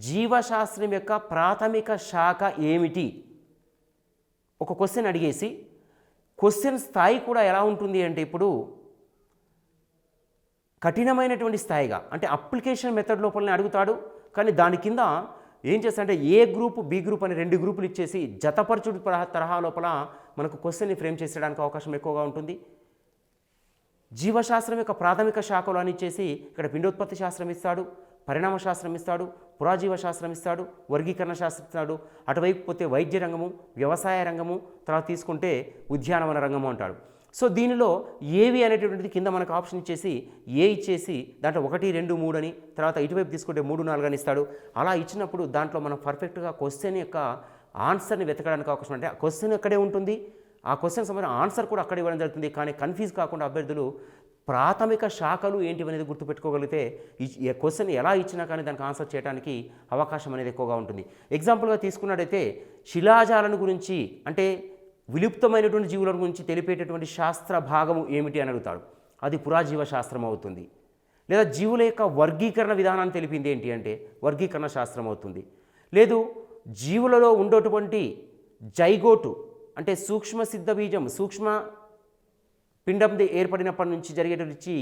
జీవశాస్త్రం యొక్క ప్రాథమిక శాఖ ఏమిటి, ఒక క్వశ్చన్ అడిగేసి క్వశ్చన్ స్థాయి కూడా ఎలా ఉంటుంది అంటే ఇప్పుడు కఠినమైనటువంటి స్థాయిగా, అంటే అప్లికేషన్ మెథడ్ లోపలనే అడుగుతాడు. కానీ దాని కింద ఏం చేస్తాడంటే ఏ గ్రూప్, బి గ్రూప్ అని 2 గ్రూపులు ఇచ్చేసి జతపరచుడు తరహా లోపల మనకు క్వశ్చన్ని ఫ్రేమ్ చేసేయడానికి అవకాశం ఎక్కువగా ఉంటుంది. జీవశాస్త్రం యొక్క ప్రాథమిక శాఖలు అని ఇచ్చేసి ఇక్కడ పిండోత్పత్తి శాస్త్రం ఇస్తాడు, పరిణామ శాస్త్రం ఇస్తాడు, పురాజీవ శాస్త్రం ఇస్తాడు, వర్గీకరణ శాస్త్రం ఇస్తాడు. అటువైపు పోతే వైద్య రంగము, వ్యవసాయ రంగము, తర్వాత తీసుకుంటే ఉద్యానవన రంగము అంటాడు. సో దీనిలో ఏవి అనేటువంటిది కింద మనకు ఆప్షన్ ఇచ్చేసి ఏ ఇచ్చేసి దాంట్లో 1, 2, 3 అని, తర్వాత ఇటువైపు తీసుకుంటే 3, 4 అని ఇస్తాడు. అలా ఇచ్చినప్పుడు దాంట్లో మనం పర్ఫెక్ట్గా క్వశ్చన్ యొక్క ఆన్సర్ని వెతకడానికి అవకాశం. అంటే ఆ క్వశ్చన్ అక్కడే ఉంటుంది, ఆ క్వశ్చన్ సంబంధించిన ఆన్సర్ కూడా అక్కడ ఇవ్వడం జరుగుతుంది. కానీ కన్ఫ్యూజ్ కాకుండా అభ్యర్థులు ప్రాథమిక శాఖలు ఏంటి అనేది గుర్తుపెట్టుకోగలిగితే ఈ క్వశ్చన్ ఎలా ఇచ్చినా కానీ దానికి ఆన్సర్ చేయడానికి అవకాశం అనేది ఎక్కువగా ఉంటుంది. ఎగ్జాంపుల్గా తీసుకున్నట్టయితే శిలాజాలను గురించి, అంటే విలుప్తమైనటువంటి జీవుల గురించి తెలిపేటటువంటి శాస్త్ర భాగము ఏమిటి అని అడుగుతాడు, అది పురాజీవ శాస్త్రం అవుతుంది. లేదా జీవుల యొక్క వర్గీకరణ విధానాన్ని తెలిపింది ఏంటి అంటే వర్గీకరణ శాస్త్రం అవుతుంది. లేదు జీవులలో ఉండేటువంటి జైగోటు, అంటే సూక్ష్మ సిద్ధ బీజం, సూక్ష్మ పిండం ఏర్పడినప్పటి నుంచి జరిగేటువంటి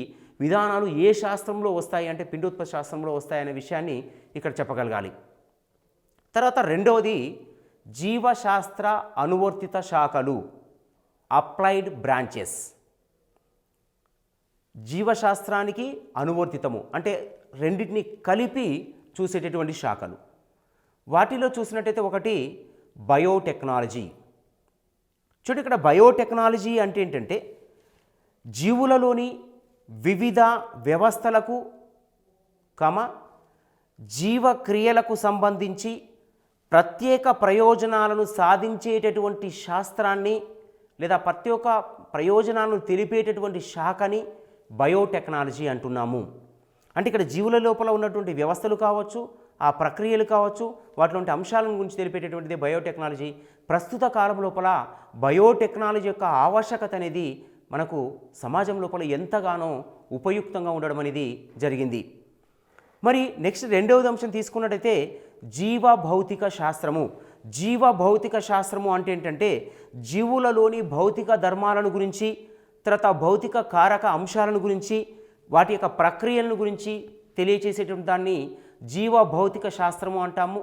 విధానాలు ఏ శాస్త్రంలో వస్తాయి అంటే పిండోత్పత్తి శాస్త్రంలో వస్తాయనే విషయాన్ని ఇక్కడ చెప్పగలగాలి. తర్వాత రెండవది జీవశాస్త్ర అనువర్తిత శాఖలు, అప్లైడ్ బ్రాంచెస్. జీవశాస్త్రానికి అనువర్తితము అంటే రెండింటిని కలిపి చూసేటటువంటి శాఖలు. వాటిలో చూసినట్టయితే ఒకటి బయోటెక్నాలజీ. చూడండి, ఇక్కడ బయోటెక్నాలజీ అంటే ఏంటంటే జీవులలోని వివిధ వ్యవస్థలకు జీవక్రియలకు సంబంధించి ప్రత్యేక ప్రయోజనాలను సాధించేటటువంటి శాస్త్రాన్ని లేదా ప్రతి ఒక్క ప్రయోజనాలను తెలిపేటటువంటి శాఖని బయోటెక్నాలజీ అంటున్నాము. అంటే ఇక్కడ జీవుల లోపల ఉన్నటువంటి వ్యవస్థలు కావచ్చు, ఆ ప్రక్రియలు కావచ్చు, వాటిలోంటి అంశాలను గురించి తెలిపేటటువంటిది బయోటెక్నాలజీ. ప్రస్తుత కాలం లోపల బయోటెక్నాలజీ యొక్క ఆవశ్యకత అనేది మనకు సమాజం లోపల ఎంతగానో ఉపయుక్తంగా ఉండడం అనేది జరిగింది. మరి నెక్స్ట్ రెండవది అంశం తీసుకున్నట్టయితే జీవ భౌతిక శాస్త్రము. జీవ భౌతిక శాస్త్రము అంటే ఏంటంటే జీవులలోని భౌతిక ధర్మాలను గురించి, తర్వాత భౌతిక కారక అంశాలను గురించి, వాటి యొక్క ప్రక్రియలను గురించి తెలియచేసేటువంటి దాన్ని జీవ భౌతిక శాస్త్రము అంటాము.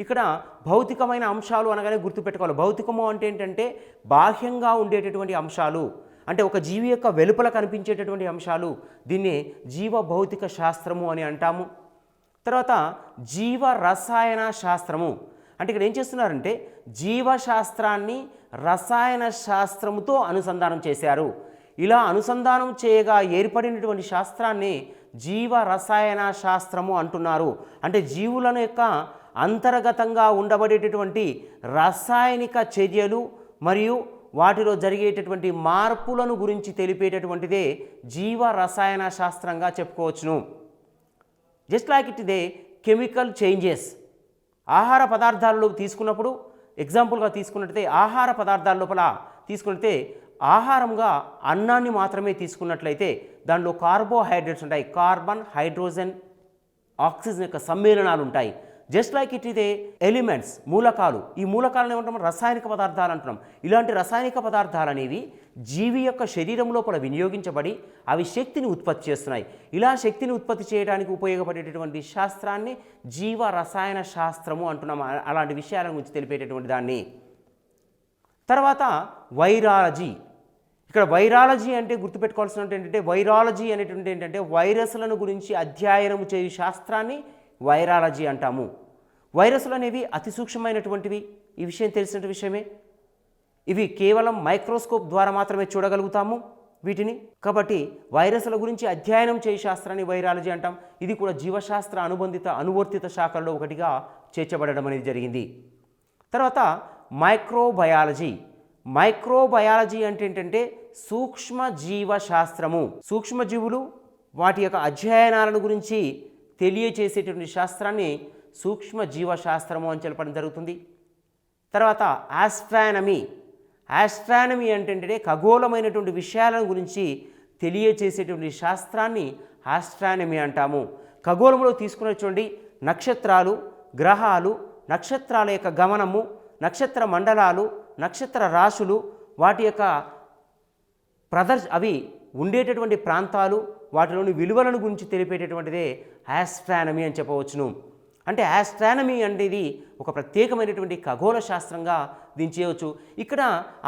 ఇక్కడ భౌతికమైన అంశాలు అనగానే గుర్తుపెట్టుకోవాలి. భౌతికము అంటే ఏంటంటే బాహ్యంగా ఉండేటటువంటి అంశాలు, అంటే ఒక జీవి యొక్క వెలుపల కనిపించేటటువంటి అంశాలు, దీన్ని జీవ భౌతిక శాస్త్రము అని అంటాము. తర్వాత జీవ రసాయన శాస్త్రము. అంటే ఇక్కడ ఏం చేస్తున్నారంటే జీవశాస్త్రాన్ని రసాయన శాస్త్రముతో అనుసంధానం చేశారు. ఇలా అనుసంధానం చేయగా ఏర్పడినటువంటి శాస్త్రాన్ని జీవ రసాయన శాస్త్రము అంటున్నారు. అంటే జీవులను యొక్క అంతర్గతంగా ఉండబడేటటువంటి రసాయనిక చర్యలు మరియు వాటిలో జరిగేటటువంటి మార్పులను గురించి తెలిపేటటువంటిదే జీవ రసాయన శాస్త్రంగా చెప్పుకోవచ్చును. జస్ట్ లైక్ ఇట్ ఇదే కెమికల్ చేంజెస్. ఆహార పదార్థాలలో తీసుకున్నప్పుడు ఎగ్జాంపుల్గా తీసుకున్నట్లయితే ఆహార పదార్థాల లోపల తీసుకున్నట్లయితే ఆహారంగా అన్నాన్ని మాత్రమే తీసుకున్నట్లయితే దానిలో కార్బోహైడ్రేట్స్ ఉంటాయి. కార్బన్, హైడ్రోజన్, ఆక్సిజన్ యొక్క సమ్మేళనాలు ఉంటాయి. జస్ట్ లైక్ ఇట్ ఇదే ఎలిమెంట్స్, మూలకాలు. ఈ మూలకాలను ఏమంటాం? రసాయనిక పదార్థాలు అంటున్నాం. ఇలాంటి రసాయనిక పదార్థాలు అనేవి జీవి యొక్క శరీరం లోపల వినియోగించబడి అవి శక్తిని ఉత్పత్తి చేస్తున్నాయి. ఇలా శక్తిని ఉత్పత్తి చేయడానికి ఉపయోగపడేటటువంటి శాస్త్రాన్ని జీవ రసాయన శాస్త్రము అంటున్నాం. అలాంటి విషయాల గురించి తెలిపేటటువంటి దాన్ని. తర్వాత వైరాలజీ. ఇక్కడ వైరాలజీ అంటే గుర్తుపెట్టుకోవాల్సినటువంటి ఏంటంటే వైరాలజీ అనేటువంటి ఏంటంటే వైరస్లను గురించి అధ్యయనం చేయు శాస్త్రాన్ని వైరాలజీ అంటాము. వైరస్లు అనేవి అతి సూక్ష్మమైనటువంటివి. ఈ విషయం తెలిసిన విషయమే. ఇవి కేవలం మైక్రోస్కోప్ ద్వారా మాత్రమే చూడగలుగుతాము వీటిని. కాబట్టి వైరస్ల గురించి అధ్యయనం చేయు శాస్త్రాన్ని వైరాలజీ అంటాం. ఇది కూడా జీవశాస్త్ర అనువర్తిత శాఖల్లో ఒకటిగా చేర్చబడడం అనేది జరిగింది. తర్వాత మైక్రోబయాలజీ. మైక్రోబయాలజీ అంటే ఏంటంటే సూక్ష్మ జీవశాస్త్రము. సూక్ష్మజీవులు వాటి యొక్క అధ్యయనాలను గురించి తెలియచేసేటువంటి శాస్త్రాన్ని సూక్ష్మ జీవశాస్త్రము అని చెప్పడం జరుగుతుంది. తర్వాత ఆస్ట్రానమీ. ఆస్ట్రానమీ అంటే ఖగోళమైనటువంటి విషయాల గురించి తెలియచేసేటువంటి శాస్త్రాన్ని ఆస్ట్రానమీ అంటాము. ఖగోళంలో తీసుకుని చూడండి, నక్షత్రాలు, గ్రహాలు, నక్షత్రాల యొక్క గమనము, నక్షత్ర మండలాలు, నక్షత్ర రాశులు, వాటి యొక్క అవి ఉండేటటువంటి ప్రాంతాలు, వాటిలోని విలువలను గురించి తెలిపేటటువంటిదే ఆస్ట్రానమీ అని చెప్పవచ్చును. అంటే ఆస్ట్రానమీ అనేది ఒక ప్రత్యేకమైనటువంటి ఖగోళ శాస్త్రంగా దీన్ని చేయవచ్చు. ఇక్కడ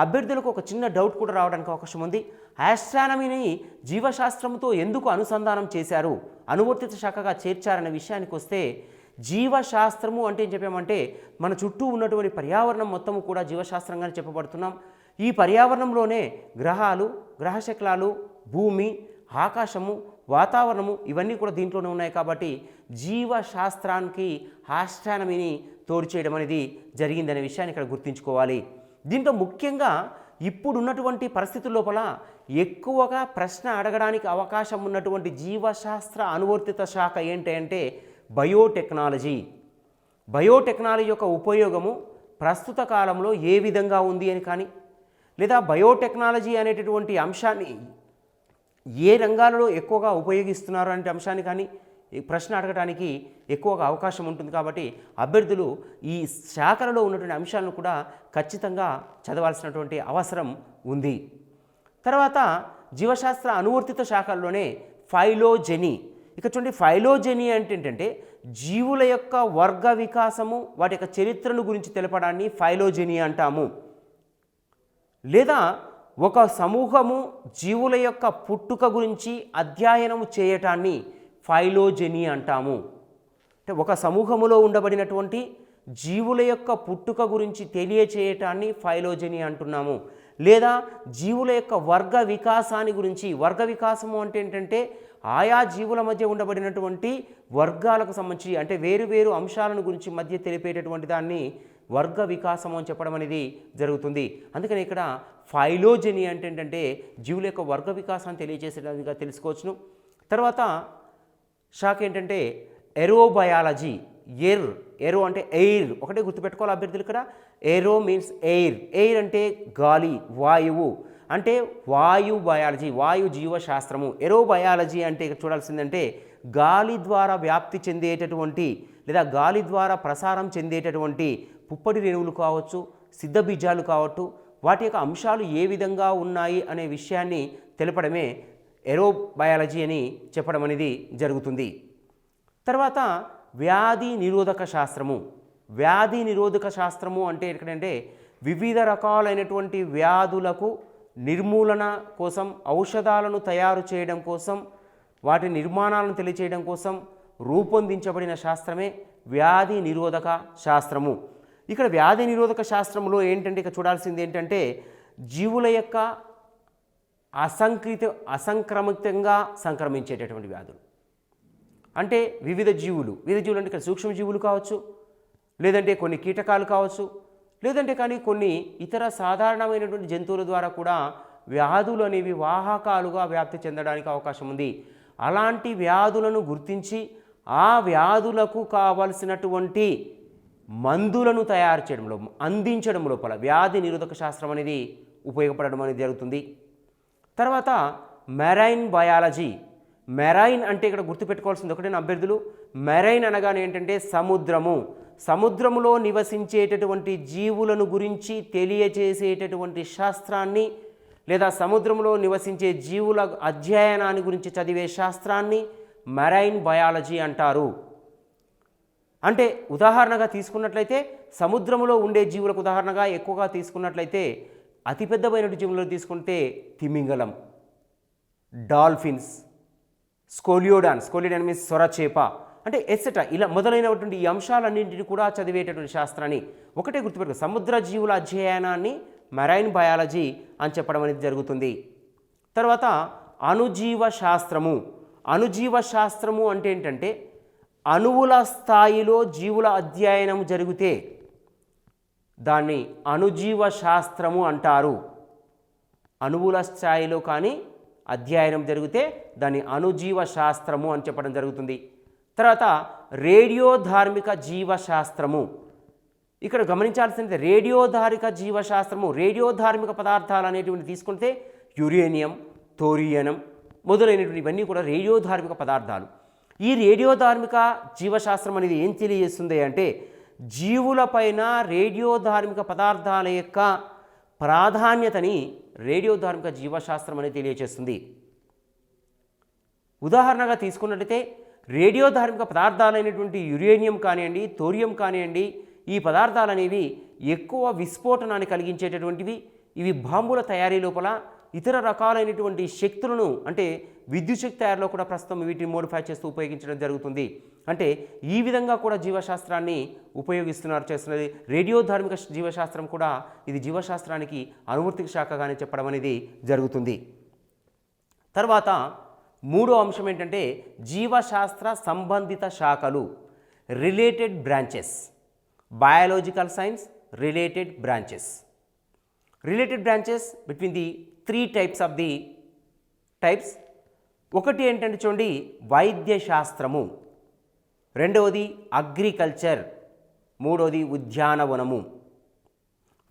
అభ్యర్థులకు ఒక చిన్న డౌట్ కూడా రావడానికి అవకాశం ఉంది. ఆస్ట్రానమీని జీవశాస్త్రంతో ఎందుకు అనుసంధానం చేశారు, అనువర్తిత శాఖగా చేర్చారనే విషయానికి వస్తే, జీవశాస్త్రము అంటే ఏం చెప్పామంటే మన చుట్టూ ఉన్నటువంటి పర్యావరణం మొత్తము కూడా జీవశాస్త్రంగానే చెప్పబడుతున్నాం. ఈ పర్యావరణంలోనే గ్రహాలు, గ్రహశకలాలు, భూమి, ఆకాశము, వాతావరణము ఇవన్నీ కూడా దీంట్లోనే ఉన్నాయి. కాబట్టి జీవశాస్త్రానికి ఆస్ట్రానమీని తోడు చేయడం అనేది జరిగిందనే విషయాన్ని ఇక్కడ గుర్తుంచుకోవాలి. దీంట్లో ముఖ్యంగా ఇప్పుడున్నటువంటి పరిస్థితుల లోపల ఎక్కువగా ప్రశ్న అడగడానికి అవకాశం ఉన్నటువంటి జీవశాస్త్ర అనువర్తిత శాఖ ఏంటంటే బయోటెక్నాలజీ. బయోటెక్నాలజీ యొక్క ఉపయోగము ప్రస్తుత కాలంలో ఏ విధంగా ఉంది అని కానీ, లేదా బయోటెక్నాలజీ అనేటటువంటి అంశాన్ని ఏ రంగాలలో ఎక్కువగా ఉపయోగిస్తున్నారు అనే అంశాన్ని కానీ ప్రశ్న అడగడానికి ఎక్కువగా అవకాశం ఉంటుంది. కాబట్టి అభ్యర్థులు ఈ శాఖలలో ఉన్నటువంటి అంశాలను కూడా ఖచ్చితంగా చదవాల్సినటువంటి అవసరం ఉంది. తర్వాత జీవశాస్త్ర అనువర్తిత శాఖల్లోనే ఫైలోజెనీ. ఇక చూడండి, ఫైలోజెనీ అంటే ఏంటంటే జీవుల యొక్క వర్గ వికాసము, వాటి యొక్క చరిత్రను గురించి తెలపడాన్ని ఫైలోజెనీ అంటాము. లేదా ఒక సమూహము జీవుల యొక్క పుట్టుక గురించి అధ్యయనం చేయటాన్ని ఫైలోజెనీ అంటాము. అంటే ఒక సమూహములో ఉండబడినటువంటి జీవుల యొక్క పుట్టుక గురించి తెలియచేయటాన్ని ఫైలోజెనీ అంటున్నాము. లేదా జీవుల యొక్క వర్గ వికాసాన్ని గురించి, వర్గ వికాసము అంటే ఏంటంటే ఆయా జీవుల మధ్య ఉండబడినటువంటి వర్గాలకు సంబంధించి, అంటే వేరు వేరు అంశాలను గురించి మధ్య తెలిపేటటువంటి దాన్ని వర్గ వికాసము అని చెప్పడం అనేది జరుగుతుంది. అందుకని ఇక్కడ ఫైలోజెనీ అంటే ఏంటంటే జీవుల యొక్క వర్గ వికాసాన్ని తెలియజేసేటట్టుగా తెలుసుకోవచ్చును. తర్వాత శాఖ ఏంటంటే ఏరోబయాలజీ. ఏరో అంటే ఎయిర్, ఒకటే గుర్తుపెట్టుకోవాలి అభ్యర్థులు. ఇక్కడ ఏరో మీన్స్ ఎయిర్. ఎయిర్ అంటే గాలి, వాయువు, అంటే వాయు బయాలజీ, వాయు జీవశాస్త్రము. ఏరోబయాలజీ అంటే చూడాల్సిందంటే గాలి ద్వారా వ్యాప్తి చెందేటటువంటి లేదా గాలి ద్వారా ప్రసారం చెందేటటువంటి పుప్పటి రేణువులు కావచ్చు, సిద్ధబీజాలు కావచ్చు, వాటి యొక్క అంశాలు ఏ విధంగా ఉన్నాయి అనే విషయాన్ని తెలపడమే ఏరోబయాలజీ అని చెప్పడం అనేది జరుగుతుంది. తర్వాత వ్యాధి నిరోధక శాస్త్రము. వ్యాధి నిరోధక శాస్త్రము అంటే ఎక్కడంటే వివిధ రకాలైనటువంటి వ్యాధులకు నిర్మూలన కోసం, ఔషధాలను తయారు చేయడం కోసం, వాటి నిర్మాణాలను తెలియచేయడం కోసం రూపొందించబడిన శాస్త్రమే వ్యాధి నిరోధక శాస్త్రము. ఇక్కడ వ్యాధి నిరోధక శాస్త్రంలో ఏంటంటే ఇక చూడాల్సింది ఏంటంటే జీవుల యొక్క అసంక్రమితంగా సంక్రమించేటటువంటి వ్యాధులు. అంటే వివిధ జీవులు అంటే ఇక్కడ సూక్ష్మజీవులు కావచ్చు, లేదంటే కొన్ని కీటకాలు కావచ్చు, లేదంటే కానీ కొన్ని ఇతర సాధారణమైనటువంటి జంతువుల ద్వారా కూడా వ్యాధులు అనేవి వాహకాలుగా వ్యాప్తి చెందడానికి అవకాశం ఉంది. అలాంటి వ్యాధులను గుర్తించి ఆ వ్యాధులకు కావలసినటువంటి మందులను తయారు చేయడంలో, అందించడం లోపల వ్యాధి నిరోధక శాస్త్రం అనేది ఉపయోగపడడం అనేది జరుగుతుంది. తర్వాత మెరైన్ బయాలజీ. మెరైన్ అంటే ఇక్కడ గుర్తుపెట్టుకోవాల్సింది ఒకటే అభ్యర్థులు, మెరైన్ అనగానే ఏంటంటే సముద్రములో నివసించేటటువంటి జీవులను గురించి తెలియజేసేటటువంటి శాస్త్రాన్ని, లేదా సముద్రంలో నివసించే జీవుల అధ్యయనాన్ని గురించి చదివే శాస్త్రాన్ని మెరైన్ బయాలజీ అంటారు. అంటే ఉదాహరణగా తీసుకున్నట్లయితే సముద్రంలో ఉండే జీవులకు ఉదాహరణగా ఎక్కువగా తీసుకున్నట్లయితే అతిపెద్దమైన జీవులను తీసుకుంటే తిమింగలం, డాల్ఫిన్స్, స్కోలియోడాన్ మీన్స్ సొరచేప, అంటే ఎట్సెట్రా ఇలా మొదలైనటువంటి ఈ అంశాలన్నింటినీ కూడా చదివేటటువంటి శాస్త్రాన్ని ఒకటే గుర్తుపెట్టుకో, సముద్ర జీవుల అధ్యయనాన్ని మెరైన్ బయాలజీ అని చెప్పడం అనేది జరుగుతుంది. తర్వాత అణుజీవ శాస్త్రము అంటే ఏంటంటే అణువుల స్థాయిలో జీవుల అధ్యయనం జరిగితే దాన్ని అణుజీవ శాస్త్రము అంటారు. అణువుల స్థాయిలో కానీ అధ్యయనం జరిగితే దాన్ని అణుజీవ శాస్త్రము అని చెప్పడం జరుగుతుంది. తర్వాత రేడియోధార్మిక జీవశాస్త్రము. ఇక్కడ గమనించాల్సింది రేడియోధారిక జీవశాస్త్రము, రేడియోధార్మిక పదార్థాలు అనేటువంటి తీసుకుంటే యురేనియం, థోరియం మొదలైనటువంటి ఇవన్నీ కూడా రేడియోధార్మిక పదార్థాలు. ఈ రేడియోధార్మిక జీవశాస్త్రం అనేది ఏం తెలియజేస్తుంది అంటే జీవులపైన రేడియోధార్మిక పదార్థాల యొక్క ప్రాధాన్యతని రేడియోధార్మిక జీవశాస్త్రం అనేది తెలియజేస్తుంది. ఉదాహరణగా తీసుకున్నట్లయితే రేడియోధార్మిక పదార్థాలైనటువంటి యురేనియం కానివ్వండి, థోరియం కానివ్వండి, ఈ పదార్థాలు అనేవి ఎక్కువ విస్ఫోటనాన్ని కలిగించేటటువంటివి. ఇవి బాంబుల తయారీ లోపల ఇతర రకాలైనటువంటి శక్తులను, అంటే విద్యుత్ శక్తి తయారీలో కూడా ప్రస్తుతం వీటిని మోడిఫై చేస్తూ ఉపయోగించడం జరుగుతుంది. అంటే ఈ విధంగా కూడా జీవశాస్త్రాన్ని చేస్తున్నది. రేడియోధార్మిక జీవశాస్త్రం కూడా ఇది జీవశాస్త్రానికి అనువర్తిక శాఖగానే చెప్పడం అనేది జరుగుతుంది. తర్వాత మూడో అంశం ఏంటంటే జీవశాస్త్ర సంబంధిత శాఖలు, related branches. Biological science related branches. Related branches between the 3 types of the types. ఒకటి ఏంటంటే చూడండి వైద్య శాస్త్రము, రెండవది అగ్రికల్చర్, మూడవది ఉద్యానవనము.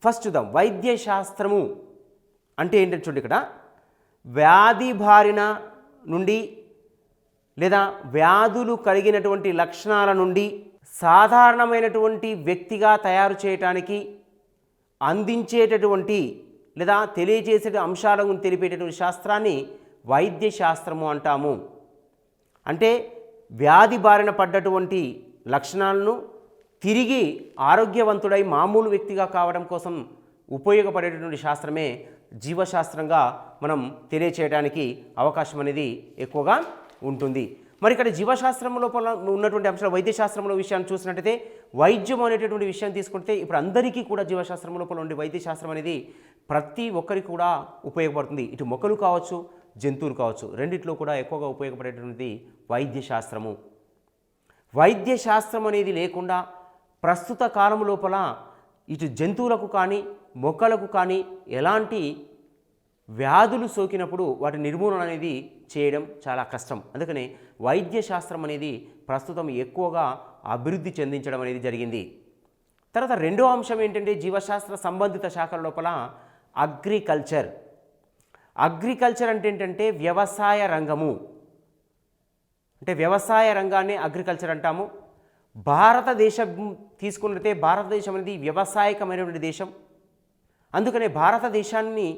ఫస్ట్ చూద్దాం వైద్య శాస్త్రము అంటే ఏంటంటే చూడండి ఇక్కడ వ్యాధి బారిన నుండి లేదా వ్యాధులు కలిగినటువంటి లక్షణాల నుండి సాధారణమైనటువంటి వ్యక్తిగా తయారు చేయటానికి అందించేటటువంటి లేదా తెలియజేసే అంశాలను తెలిపేటటువంటి శాస్త్రాన్ని వైద్య శాస్త్రము అంటాము. అంటే వ్యాధి బారిన పడ్డటువంటి లక్షణాలను తిరిగి ఆరోగ్యవంతుడై మామూలు వ్యక్తిగా కావడం కోసం ఉపయోగపడేటటువంటి శాస్త్రమే జీవశాస్త్రంగా మనం తెలియచేయడానికి అవకాశం అనేది ఎక్కువగా ఉంటుంది. మరి ఇక్కడ జీవశాస్త్రం లోపల ఉన్నటువంటి అంశాలు వైద్యశాస్త్రంలో విషయాన్ని చూసినట్టయితే వైద్యం అనేటటువంటి విషయం తీసుకుంటే ఇప్పుడు అందరికీ కూడా జీవశాస్త్రం లోపల ఉండే వైద్యశాస్త్రం అనేది ప్రతి ఒక్కరికి కూడా ఉపయోగపడుతుంది. ఇటు మొక్కలు కావచ్చు, జంతువులు కావచ్చు, రెండిట్లో కూడా ఎక్కువగా ఉపయోగపడేటువంటిది వైద్యశాస్త్రము. వైద్యశాస్త్రం అనేది లేకుండా ప్రస్తుత కాలం లోపల ఇటు జంతువులకు కానీ మొక్కలకు కానీ ఎలాంటి వ్యాధులు సోకినప్పుడు వాటి నిర్మూలన అనేది చేయడం చాలా కష్టం. అందుకనే వైద్యశాస్త్రం అనేది ప్రస్తుతం ఎక్కువగా అభివృద్ధి చెందించడం అనేది జరిగింది. తర్వాత రెండో అంశం ఏంటంటే జీవశాస్త్ర సంబంధిత శాఖల లోపల అగ్రికల్చర్. అగ్రికల్చర్ అంటే ఏంటంటే వ్యవసాయ రంగము, అంటే వ్యవసాయ రంగాన్ని అగ్రికల్చర్ అంటాము. భారతదేశం తీసుకున్నట్లయితే భారతదేశం అనేది వ్యవసాయకమైనటువంటి దేశం. అందుకనే భారతదేశాన్ని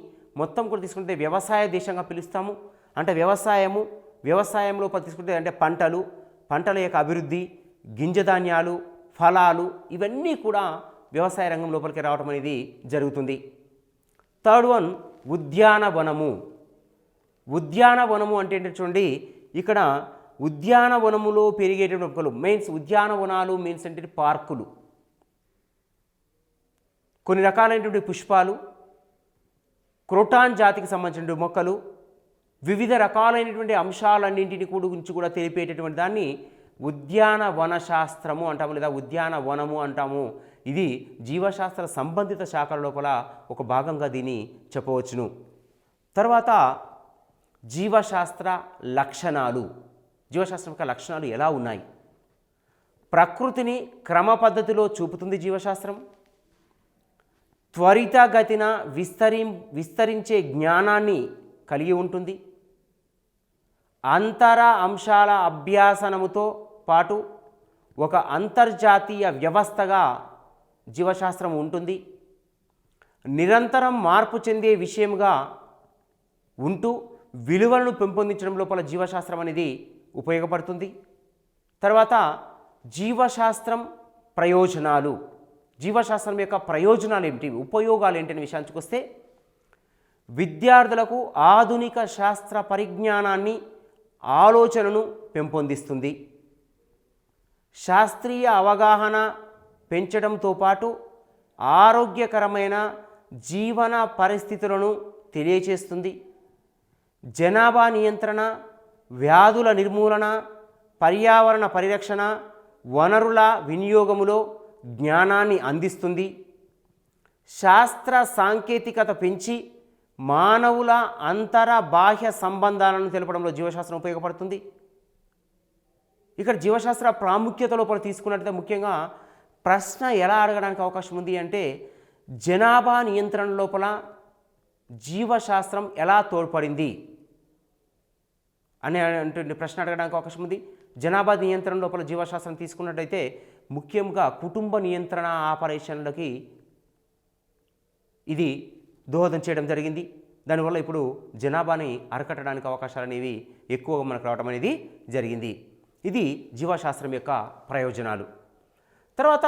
మొత్తం కూడా తీసుకుంటే వ్యవసాయ దేశంగా పిలుస్తాము. అంటే వ్యవసాయంలో తీసుకుంటే అంటే పంటల యొక్క అభివృద్ధి, గింజధాన్యాలు, ఫలాలు ఇవన్నీ కూడా వ్యవసాయ రంగం లోపలికి రావడం అనేది జరుగుతుంది. Third one ఉద్యానవనము. ఉద్యానవనము అంటే ఏంటంటే చూడండి ఇక్కడ ఉద్యానవనములో పెరిగేటువంటి మొక్కలు మీన్స్ ఉద్యానవనాలు మీన్స్ అంటే పార్కులు, కొన్ని రకాలైనటువంటి పుష్పాలు, క్రోటాన్ జాతికి సంబంధించిన మొక్కలు, వివిధ రకాలైనటువంటి అంశాలన్నింటినీ గురించి కూడా తెలిపేటటువంటి దాన్ని ఉద్యానవన శాస్త్రము అంటాము లేదా ఉద్యానవనము అంటాము. ఇది జీవశాస్త్ర సంబంధిత శాఖల లోపల ఒక భాగంగా దీన్ని చెప్పవచ్చును. తర్వాత జీవశాస్త్ర లక్షణాలు. జీవశాస్త్రం యొక్క లక్షణాలు ఎలా ఉన్నాయి? ప్రకృతిని క్రమ పద్ధతిలో చూపుతుంది జీవశాస్త్రం. త్వరితగతిన విస్తరించే జ్ఞానాన్ని కలిగి ఉంటుంది. అంతర అంశాల అభ్యాసనముతో పాటు ఒక అంతర్జాతీయ వ్యవస్థగా జీవశాస్త్రం ఉంటుంది. నిరంతరం మార్పు చెందే విషయంగా ఉంటూ విలువలను పెంపొందించడం లోపల జీవశాస్త్రం అనేది ఉపయోగపడుతుంది. తర్వాత జీవశాస్త్రం ప్రయోజనాలు. జీవశాస్త్రం యొక్క ప్రయోజనాలు ఏమిటి, ఉపయోగాలు ఏంటనే విషయానికి వస్తే, విద్యార్థులకు ఆధునిక శాస్త్ర పరిజ్ఞానాన్ని ఆలోచనను పెంపొందిస్తుంది. శాస్త్రీయ అవగాహన పెంచడంతో పాటు ఆరోగ్యకరమైన జీవన పరిస్థితులను తెలియచేస్తుంది. జనాభా నియంత్రణ, వ్యాధుల నిర్మూలన, పర్యావరణ పరిరక్షణ, వనరుల వినియోగములో జ్ఞానాన్ని అందిస్తుంది. శాస్త్ర సాంకేతికత పెంచి మానవుల అంతర బాహ్య సంబంధాలను తెలపడంలో జీవశాస్త్రం ఉపయోగపడుతుంది. ఇక్కడ జీవశాస్త్ర ప్రాముఖ్యత లోపల తీసుకున్నట్లయితే ముఖ్యంగా ప్రశ్న ఎలా అడగడానికి అవకాశం ఉంది అంటే, జనాభా నియంత్రణ లోపల జీవశాస్త్రం ఎలా తోడ్పడింది అనే ప్రశ్న అడగడానికి అవకాశం ఉంది. జనాభా నియంత్రణ లోపల జీవశాస్త్రం తీసుకున్నట్టయితే ముఖ్యంగా కుటుంబ నియంత్రణ ఆపరేషన్లకి ఇది దోహదం చేయడం జరిగింది. దానివల్ల ఇప్పుడు జనాభాని అరికట్టడానికి అవకాశాలు అనేవి ఎక్కువగా మనకు రావడం అనేది జరిగింది. ఇది జీవశాస్త్రం యొక్క ప్రయోజనాలు. తర్వాత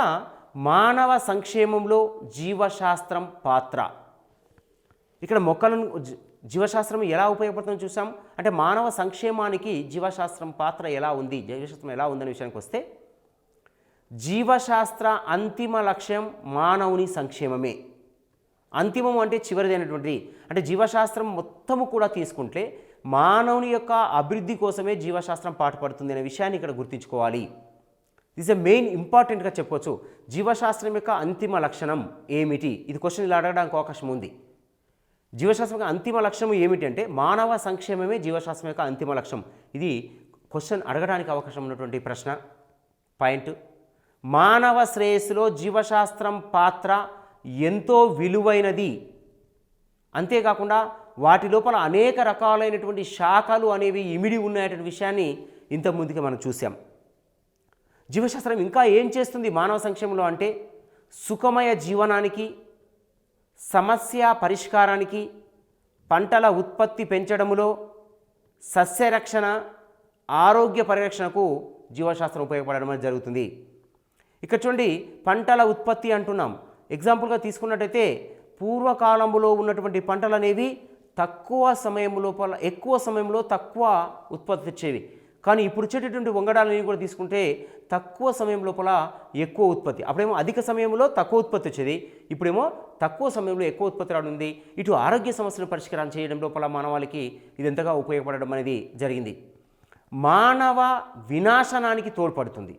మానవ సంక్షేమంలో జీవశాస్త్రం పాత్ర. ఇక్కడ మొక్కలను జీవశాస్త్రం ఎలా ఉపయోగపడుతుందో చూసాం. అంటే మానవ సంక్షేమానికి జీవశాస్త్రం పాత్ర ఎలా ఉంది, జీవశాస్త్రం ఎలా ఉందనే విషయానికి వస్తే, జీవశాస్త్ర అంతిమ లక్ష్యం మానవుని సంక్షేమమే. అంతిమం అంటే చివరిదైనటువంటిది. అంటే జీవశాస్త్రం మొత్తము కూడా తీసుకుంటే మానవుని యొక్క అభివృద్ధి కోసమే జీవశాస్త్రం పాటుపడుతుంది అనే విషయాన్ని ఇక్కడ గుర్తుంచుకోవాలి. దిస్ ఎ మెయిన్ ఇంపార్టెంట్గా చెప్పవచ్చు. జీవశాస్త్రం యొక్క అంతిమ లక్షణం ఏమిటి? ఇది క్వశ్చన్ ఇలా అడగడానికి అవకాశం ఉంది. జీవశాస్త్రం యొక్క అంతిమ లక్ష్యం ఏమిటి అంటే మానవ సంక్షేమమే జీవశాస్త్రం యొక్క అంతిమ లక్ష్యం. ఇది క్వశ్చన్ అడగడానికి అవకాశం ఉన్నటువంటి ప్రశ్న పాయింట్. మానవ శ్రేయస్సులో జీవశాస్త్రం పాత్ర ఎంతో విలువైనది. అంతేకాకుండా వాటి లోపల అనేక రకాలైనటువంటి శాఖలు అనేవి ఇమిడి ఉన్నాయనే విషయాన్ని ఇంతకుముందుకే మనం చూసాం. జీవశాస్త్రం ఇంకా ఏం చేస్తుంది మానవ సంక్షేమంలో అంటే, సుఖమయ జీవనానికి, సమస్య పరిష్కారానికి, పంటల ఉత్పత్తి పెంచడములో, సస్యరక్షణ, ఆరోగ్య పరిరక్షణకు జీవశాస్త్రం ఉపయోగపడడం జరుగుతుంది. ఇక్కడ చూడండి, పంటల ఉత్పత్తి అంటున్నాం. ఎగ్జాంపుల్గా తీసుకున్నట్టయితే పూర్వకాలంలో ఉన్నటువంటి పంటలు అనేవి తక్కువ సమయం లోపల ఎక్కువ సమయంలో తక్కువ ఉత్పత్తి వచ్చేవి. కానీ ఇప్పుడు వచ్చేటటువంటి వంగడాలని కూడా తీసుకుంటే తక్కువ సమయం లోపల ఎక్కువ ఉత్పత్తి. అప్పుడేమో అధిక సమయంలో తక్కువ ఉత్పత్తి వచ్చేది, ఇప్పుడేమో తక్కువ సమయంలో ఎక్కువ ఉత్పత్తి రావడం ఉంది. ఇటు ఆరోగ్య సమస్యలను పరిష్కారం చేయడం లోపల మానవాళికి ఇది ఎంతగా ఉపయోగపడడం అనేది జరిగింది. మానవ వినాశనానికి తోడ్పడుతుంది.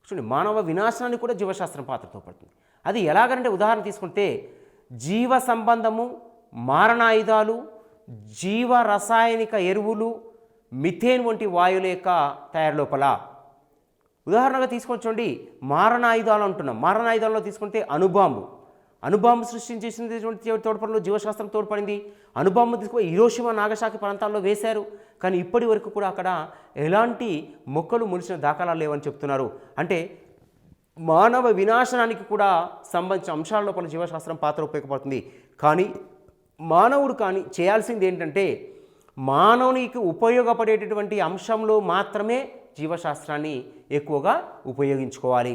చూడండి, మానవ వినాశనానికి కూడా జీవశాస్త్రం పాత్ర తోడ్పడుతుంది. అది ఎలాగంటే ఉదాహరణ తీసుకుంటే జీవ సంబంధము, మారణాయుధాలు, జీవ రసాయనిక ఎరువులు, మిథేన్ వంటి వాయువుల యొక్క తయారు లోపల. ఉదాహరణగా తీసుకొని చూడండి, మారణాయుధాలు అంటున్నాం. మారణాయుధాలలో తీసుకుంటే అణుబాంబు సృష్టించేసినటువంటి తోడ్పడంలో జీవశాస్త్రం తోడ్పడింది. అణుబాంబు తీసుకుని హిరోషిమా నాగసాకి ప్రాంతాల్లో వేశారు. కానీ ఇప్పటి వరకు కూడా అక్కడ ఎలాంటి మొక్కలు మొలిచిన దాఖలాలు లేవని చెప్తున్నారు. అంటే మానవ వినాశనానికి కూడా సంబంధించిన అంశాల లోపల జీవశాస్త్రం పాత్ర ఉపయోగపడుతుంది. కానీ మానవుడు చేయాల్సింది ఏంటంటే, మానవునికి ఉపయోగపడేటటువంటి అంశంలో మాత్రమే జీవశాస్త్రాన్ని ఎక్కువగా ఉపయోగించుకోవాలి.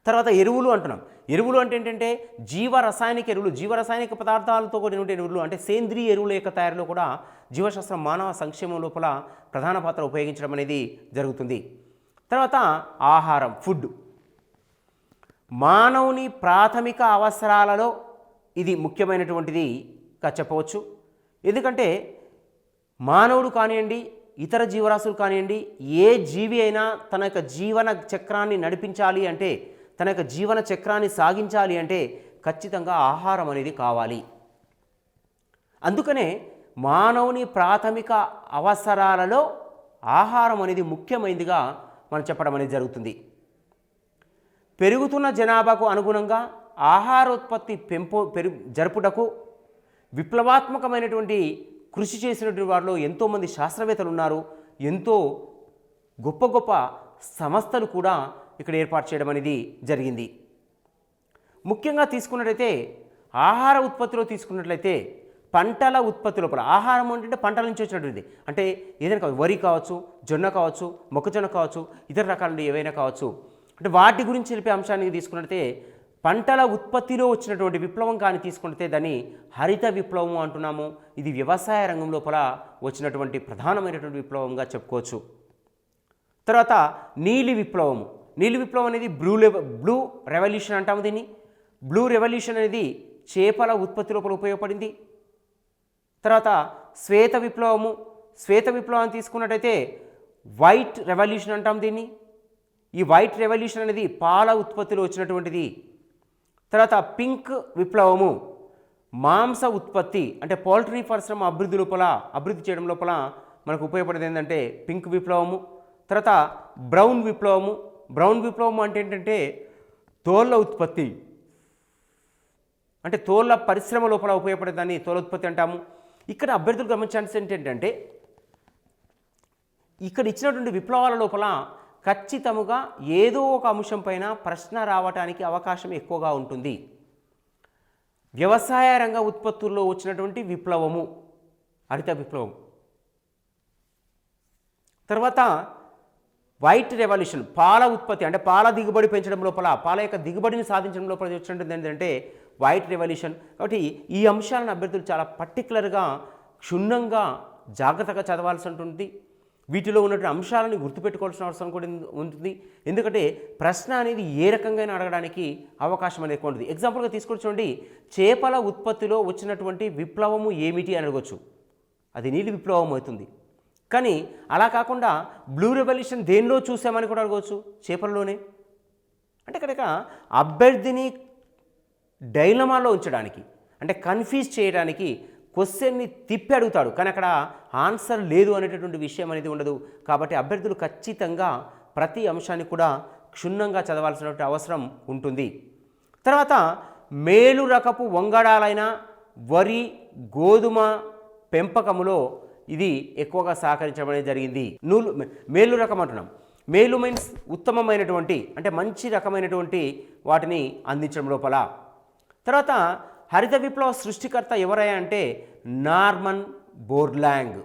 తర్వాత ఎరువులు అంటున్నాం. ఎరువులు అంటే ఏంటంటే జీవరసాయనిక ఎరువులు, జీవరసాయనిక పదార్థాలతో కూడినటువంటి ఎరువులు, అంటే సేంద్రీయ ఎరువుల యొక్క తయారీలో కూడా జీవశాస్త్రం మానవ సంక్షేమం లోపల ప్రధాన పాత్ర ఉపయోగించడం అనేది జరుగుతుంది. తర్వాత ఆహారం, ఫుడ్. మానవుని ప్రాథమిక అవసరాలలో ఇది ముఖ్యమైనటువంటిదిగా చెప్పవచ్చు. ఎందుకంటే మానవుడు కానివ్వండి, ఇతర జీవరాశులు కానివ్వండి, ఏ జీవి అయినా తన యొక్క జీవన చక్రాన్ని నడిపించాలి అంటే, తన యొక్క జీవన చక్రాన్ని సాగించాలి అంటే ఖచ్చితంగా ఆహారం అనేది కావాలి. అందుకనే మానవుని ప్రాథమిక అవసరాలలో ఆహారం అనేది ముఖ్యమైనదిగా మనం చెప్పడం అనేది జరుగుతుంది. పెరుగుతున్న జనాభాకు అనుగుణంగా ఆహారోత్పత్తి జరుపుటకు విప్లవాత్మకమైనటువంటి కృషి చేసినటువంటి వారిలో ఎంతోమంది శాస్త్రవేత్తలు ఉన్నారు. ఎంతో గొప్ప గొప్ప సంస్థలు కూడా ఇక్కడ ఏర్పాటు చేయడం అనేది జరిగింది. ముఖ్యంగా తీసుకున్నట్లయితే ఆహార ఉత్పత్తిలో తీసుకున్నట్లయితే పంటల ఉత్పత్తి లోపల ఆహారం అంటే పంటల నుంచి వచ్చినటువంటిది, అంటే ఏదైనా కావచ్చు, వరి కావచ్చు, జొన్న కావచ్చు, మొక్కజొన్న కావచ్చు, ఇతర రకాల ఏవైనా కావచ్చు, అంటే వాటి గురించి తెలిపే అంశాన్ని తీసుకున్నట్లయితే పంటల ఉత్పత్తిలో వచ్చినటువంటి విప్లవం కానీ తీసుకుంటే దాన్ని హరిత విప్లవం అంటున్నాము. ఇది వ్యవసాయ రంగం లోపల వచ్చినటువంటి ప్రధానమైనటువంటి విప్లవంగా చెప్పుకోవచ్చు. తర్వాత నీలి విప్లవము. నీలి విప్లవం అనేది బ్లూ రెవల్యూషన్ అంటాము దీన్ని. బ్లూ రెవల్యూషన్ అనేది చేపల ఉత్పత్తి లోపల ఉపయోగపడింది. తర్వాత శ్వేత విప్లవము. శ్వేత విప్లవం తీసుకున్నట్టయితే వైట్ రెవల్యూషన్ అంటాం దీన్ని. ఈ వైట్ రెవల్యూషన్ అనేది పాల ఉత్పత్తిలో వచ్చినటువంటిది. తర్వాత పింక్ విప్లవము మాంస ఉత్పత్తి, అంటే పౌల్ట్రీ పరిశ్రమ అభివృద్ధి చేయడం లోపల మనకు ఉపయోగపడేది ఏంటంటే పింక్ విప్లవము. తర్వాత బ్రౌన్ విప్లవము. బ్రౌన్ విప్లవము అంటే ఏంటంటే తోళ్ళ ఉత్పత్తి, అంటే తోళ్ళ పరిశ్రమ లోపల ఉపయోగపడేదాన్ని తోళ్ళ ఉత్పత్తి అంటాము. ఇక్కడ అభ్యర్థులు గమనించాల్సింది ఏంటంటే ఇక్కడ ఇచ్చినటువంటి విప్లవాల లోపల ఖచ్చితముగా ఏదో ఒక అంశం పైన ప్రశ్న రావడానికి అవకాశం ఎక్కువగా ఉంటుంది. వ్యవసాయ రంగ ఉత్పత్తుల్లో వచ్చినటువంటి విప్లవము హరిత విప్లవం. తర్వాత వైట్ రెవల్యూషన్ పాల ఉత్పత్తి, అంటే పాల దిగుబడి పెంచడం లోపల, పాల యొక్క దిగుబడిని సాధించడం లోపల వచ్చినటువంటి ఏంటంటే వైట్ రెవల్యూషన్. కాబట్టి ఈ అంశాలను అభ్యర్థులు చాలా పర్టికులర్గా క్షుణ్ణంగా జాగ్రత్తగా చదవాల్సి ఉంటుంది. వీటిలో ఉన్నటువంటి అంశాలను గుర్తుపెట్టుకోవాల్సిన అవసరం కూడా ఉంటుంది. ఎందుకంటే ప్రశ్న అనేది ఏ రకంగా అడగడానికి అవకాశం అనేది ఎక్కువ ఉంటుంది. ఎగ్జాంపుల్గా తీసుకొని చూడండి, చేపల ఉత్పత్తిలో వచ్చినటువంటి విప్లవము ఏమిటి అని అడగవచ్చు, అది నీలి విప్లవం అవుతుంది. కానీ అలా కాకుండా బ్లూ రెవల్యూషన్ దేనిలో చూసామని కూడా అడగవచ్చు, చేపలలోనే. అంటే కనుక అభ్యర్థిని డైలమాలో ఉంచడానికి, అంటే కన్ఫ్యూజ్ చేయడానికి క్వశ్చన్ని తిప్పి అడుగుతాడు, కానీ అక్కడ ఆన్సర్ లేదు అనేటటువంటి విషయం అనేది ఉండదు. కాబట్టి అభ్యర్థులు ఖచ్చితంగా ప్రతి అంశాన్ని కూడా క్షుణ్ణంగా చదవాల్సినటువంటి అవసరం ఉంటుంది. తర్వాత మేలు రకపు వంగడాలైన వరి గోధుమ పెంపకములో ఇది ఎక్కువగా సహకరించడం అనేది జరిగింది. మేలు రకం అంటున్నాం. మేలు మీన్స్ ఉత్తమమైనటువంటి, అంటే మంచి రకమైనటువంటి వాటిని అందించడం లోపల. తర్వాత హరిత విప్లవ సృష్టికర్త ఎవరయ్యా అంటే నార్మన్ బోర్లాంగ్.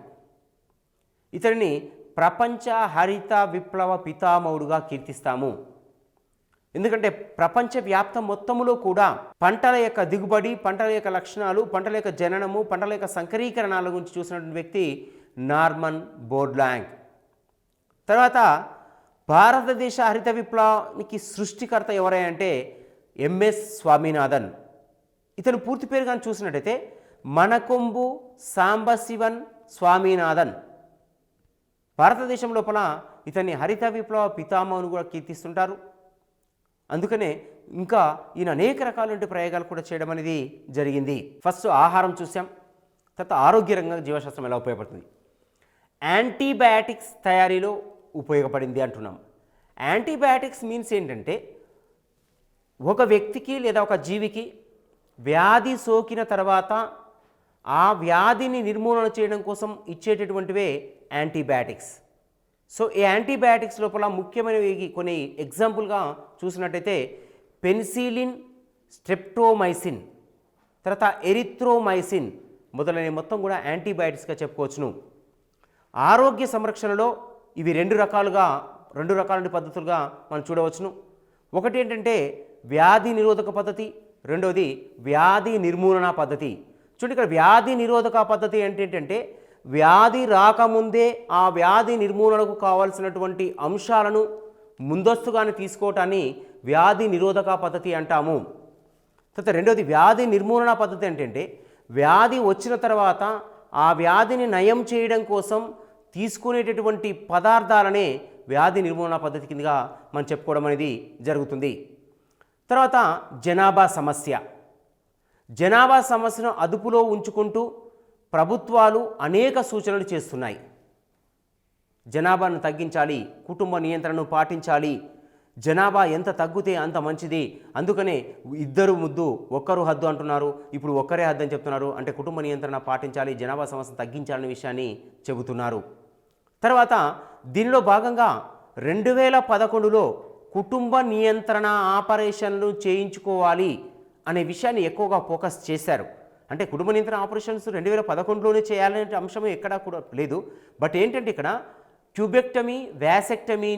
ఇతడిని ప్రపంచ హరిత విప్లవ పితామహుడుగా కీర్తిస్తాము. ఎందుకంటే ప్రపంచవ్యాప్తం మొత్తములో కూడా పంటల యొక్క దిగుబడి, పంటల యొక్క లక్షణాలు, పంటల యొక్క జననము, పంటల యొక్క సంకరీకరణాల గురించి చూసినటువంటి వ్యక్తి నార్మన్ బోర్లాంగ్. తర్వాత భారతదేశ హరిత విప్లవానికి సృష్టికర్త ఎవరయ్యా అంటే ఎంఎస్ స్వామినాథన్. ఇతను పూర్తి పేరు కానీ చూసినట్టయితే మనకొంబు సాంబశివన్ స్వామినాథన్. భారతదేశం లోపల ఇతన్ని హరిత విప్లవ పితామహుని కూడా కీర్తిస్తుంటారు. అందుకనే ఇంకా ఈయన అనేక రకాలైన ప్రయోగాలు కూడా చేయడం అనేది జరిగింది. ఫస్ట్ ఆహారం చూసాం, తర్వాత ఆరోగ్య రంగంగా జీవశాస్త్రం ఎలా ఉపయోగపడుతుంది, యాంటీబయాటిక్స్ తయారీలో ఉపయోగపడింది అంటున్నాం. యాంటీబయాటిక్స్ మీన్స్ ఏంటంటే ఒక వ్యక్తికి లేదా ఒక జీవికి వ్యాధి సోకిన తర్వాత ఆ వ్యాధిని నిర్మూలన చేయడం కోసం ఇచ్చేటటువంటివే యాంటీబయాటిక్స్. సో ఈ యాంటీబయాటిక్స్ లోపల ముఖ్యమైనవి కొన్ని ఎగ్జాంపుల్గా చూసినట్టయితే పెన్సిలిన్, స్ట్రెప్టోమైసిన్, తర్వాత ఎరిథ్రోమైసిన్ మొదలైన మొత్తం కూడా యాంటీబయాటిక్స్గా చెప్పుకోవచ్చును. ఆరోగ్య సంరక్షణలో ఇవి రెండు రకాల పద్ధతులుగా మనం చూడవచ్చును. ఒకటి ఏంటంటే వ్యాధి నిరోధక పద్ధతి, రెండవది వ్యాధి నిర్మూలన పద్ధతి. చూడండి, ఇక్కడ వ్యాధి నిరోధక పద్ధతి ఏంటంటే వ్యాధి రాకముందే ఆ వ్యాధి నిర్మూలనకు కావాల్సినటువంటి అంశాలను ముందస్తుగానే తీసుకోవటాన్ని వ్యాధి నిరోధక పద్ధతి అంటాము. తర్వాత రెండవది వ్యాధి నిర్మూలన పద్ధతి ఏంటంటే వ్యాధి వచ్చిన తర్వాత ఆ వ్యాధిని నయం చేయడం కోసం తీసుకునేటటువంటి పదార్థాలనే వ్యాధి నిర్మూలన పద్ధతి కిందగా మనం చెప్పుకోవడం అనేది జరుగుతుంది. తర్వాత జనాభా సమస్యను అదుపులో ఉంచుకుంటూ ప్రభుత్వాలు అనేక సూచనలు చేస్తున్నాయి. జనాభాను తగ్గించాలి, కుటుంబ నియంత్రణను పాటించాలి, జనాభా ఎంత తగ్గితే అంత మంచిది, అందుకనే ఇద్దరు ముద్దు ఒక్కరు హద్దు అంటున్నారు, ఇప్పుడు ఒక్కరే హద్దు అని చెప్తున్నారు. అంటే కుటుంబ నియంత్రణ పాటించాలి, జనాభా సమస్యను తగ్గించాలనే విషయాన్ని చెబుతున్నారు. తర్వాత దీనిలో భాగంగా 2011లో కుటుంబ నియంత్రణ ఆపరేషన్లు చేయించుకోవాలి అనే విషయాన్ని ఎక్కువగా ఫోకస్ చేశారు. అంటే కుటుంబ నియంత్రణ ఆపరేషన్స్ 2011లోనే చేయాలనే అంశం ఎక్కడా కూడా లేదు. బట్ ఏంటంటే ఇక్కడ ట్యూబెక్టమీ, వ్యాసెక్టమీ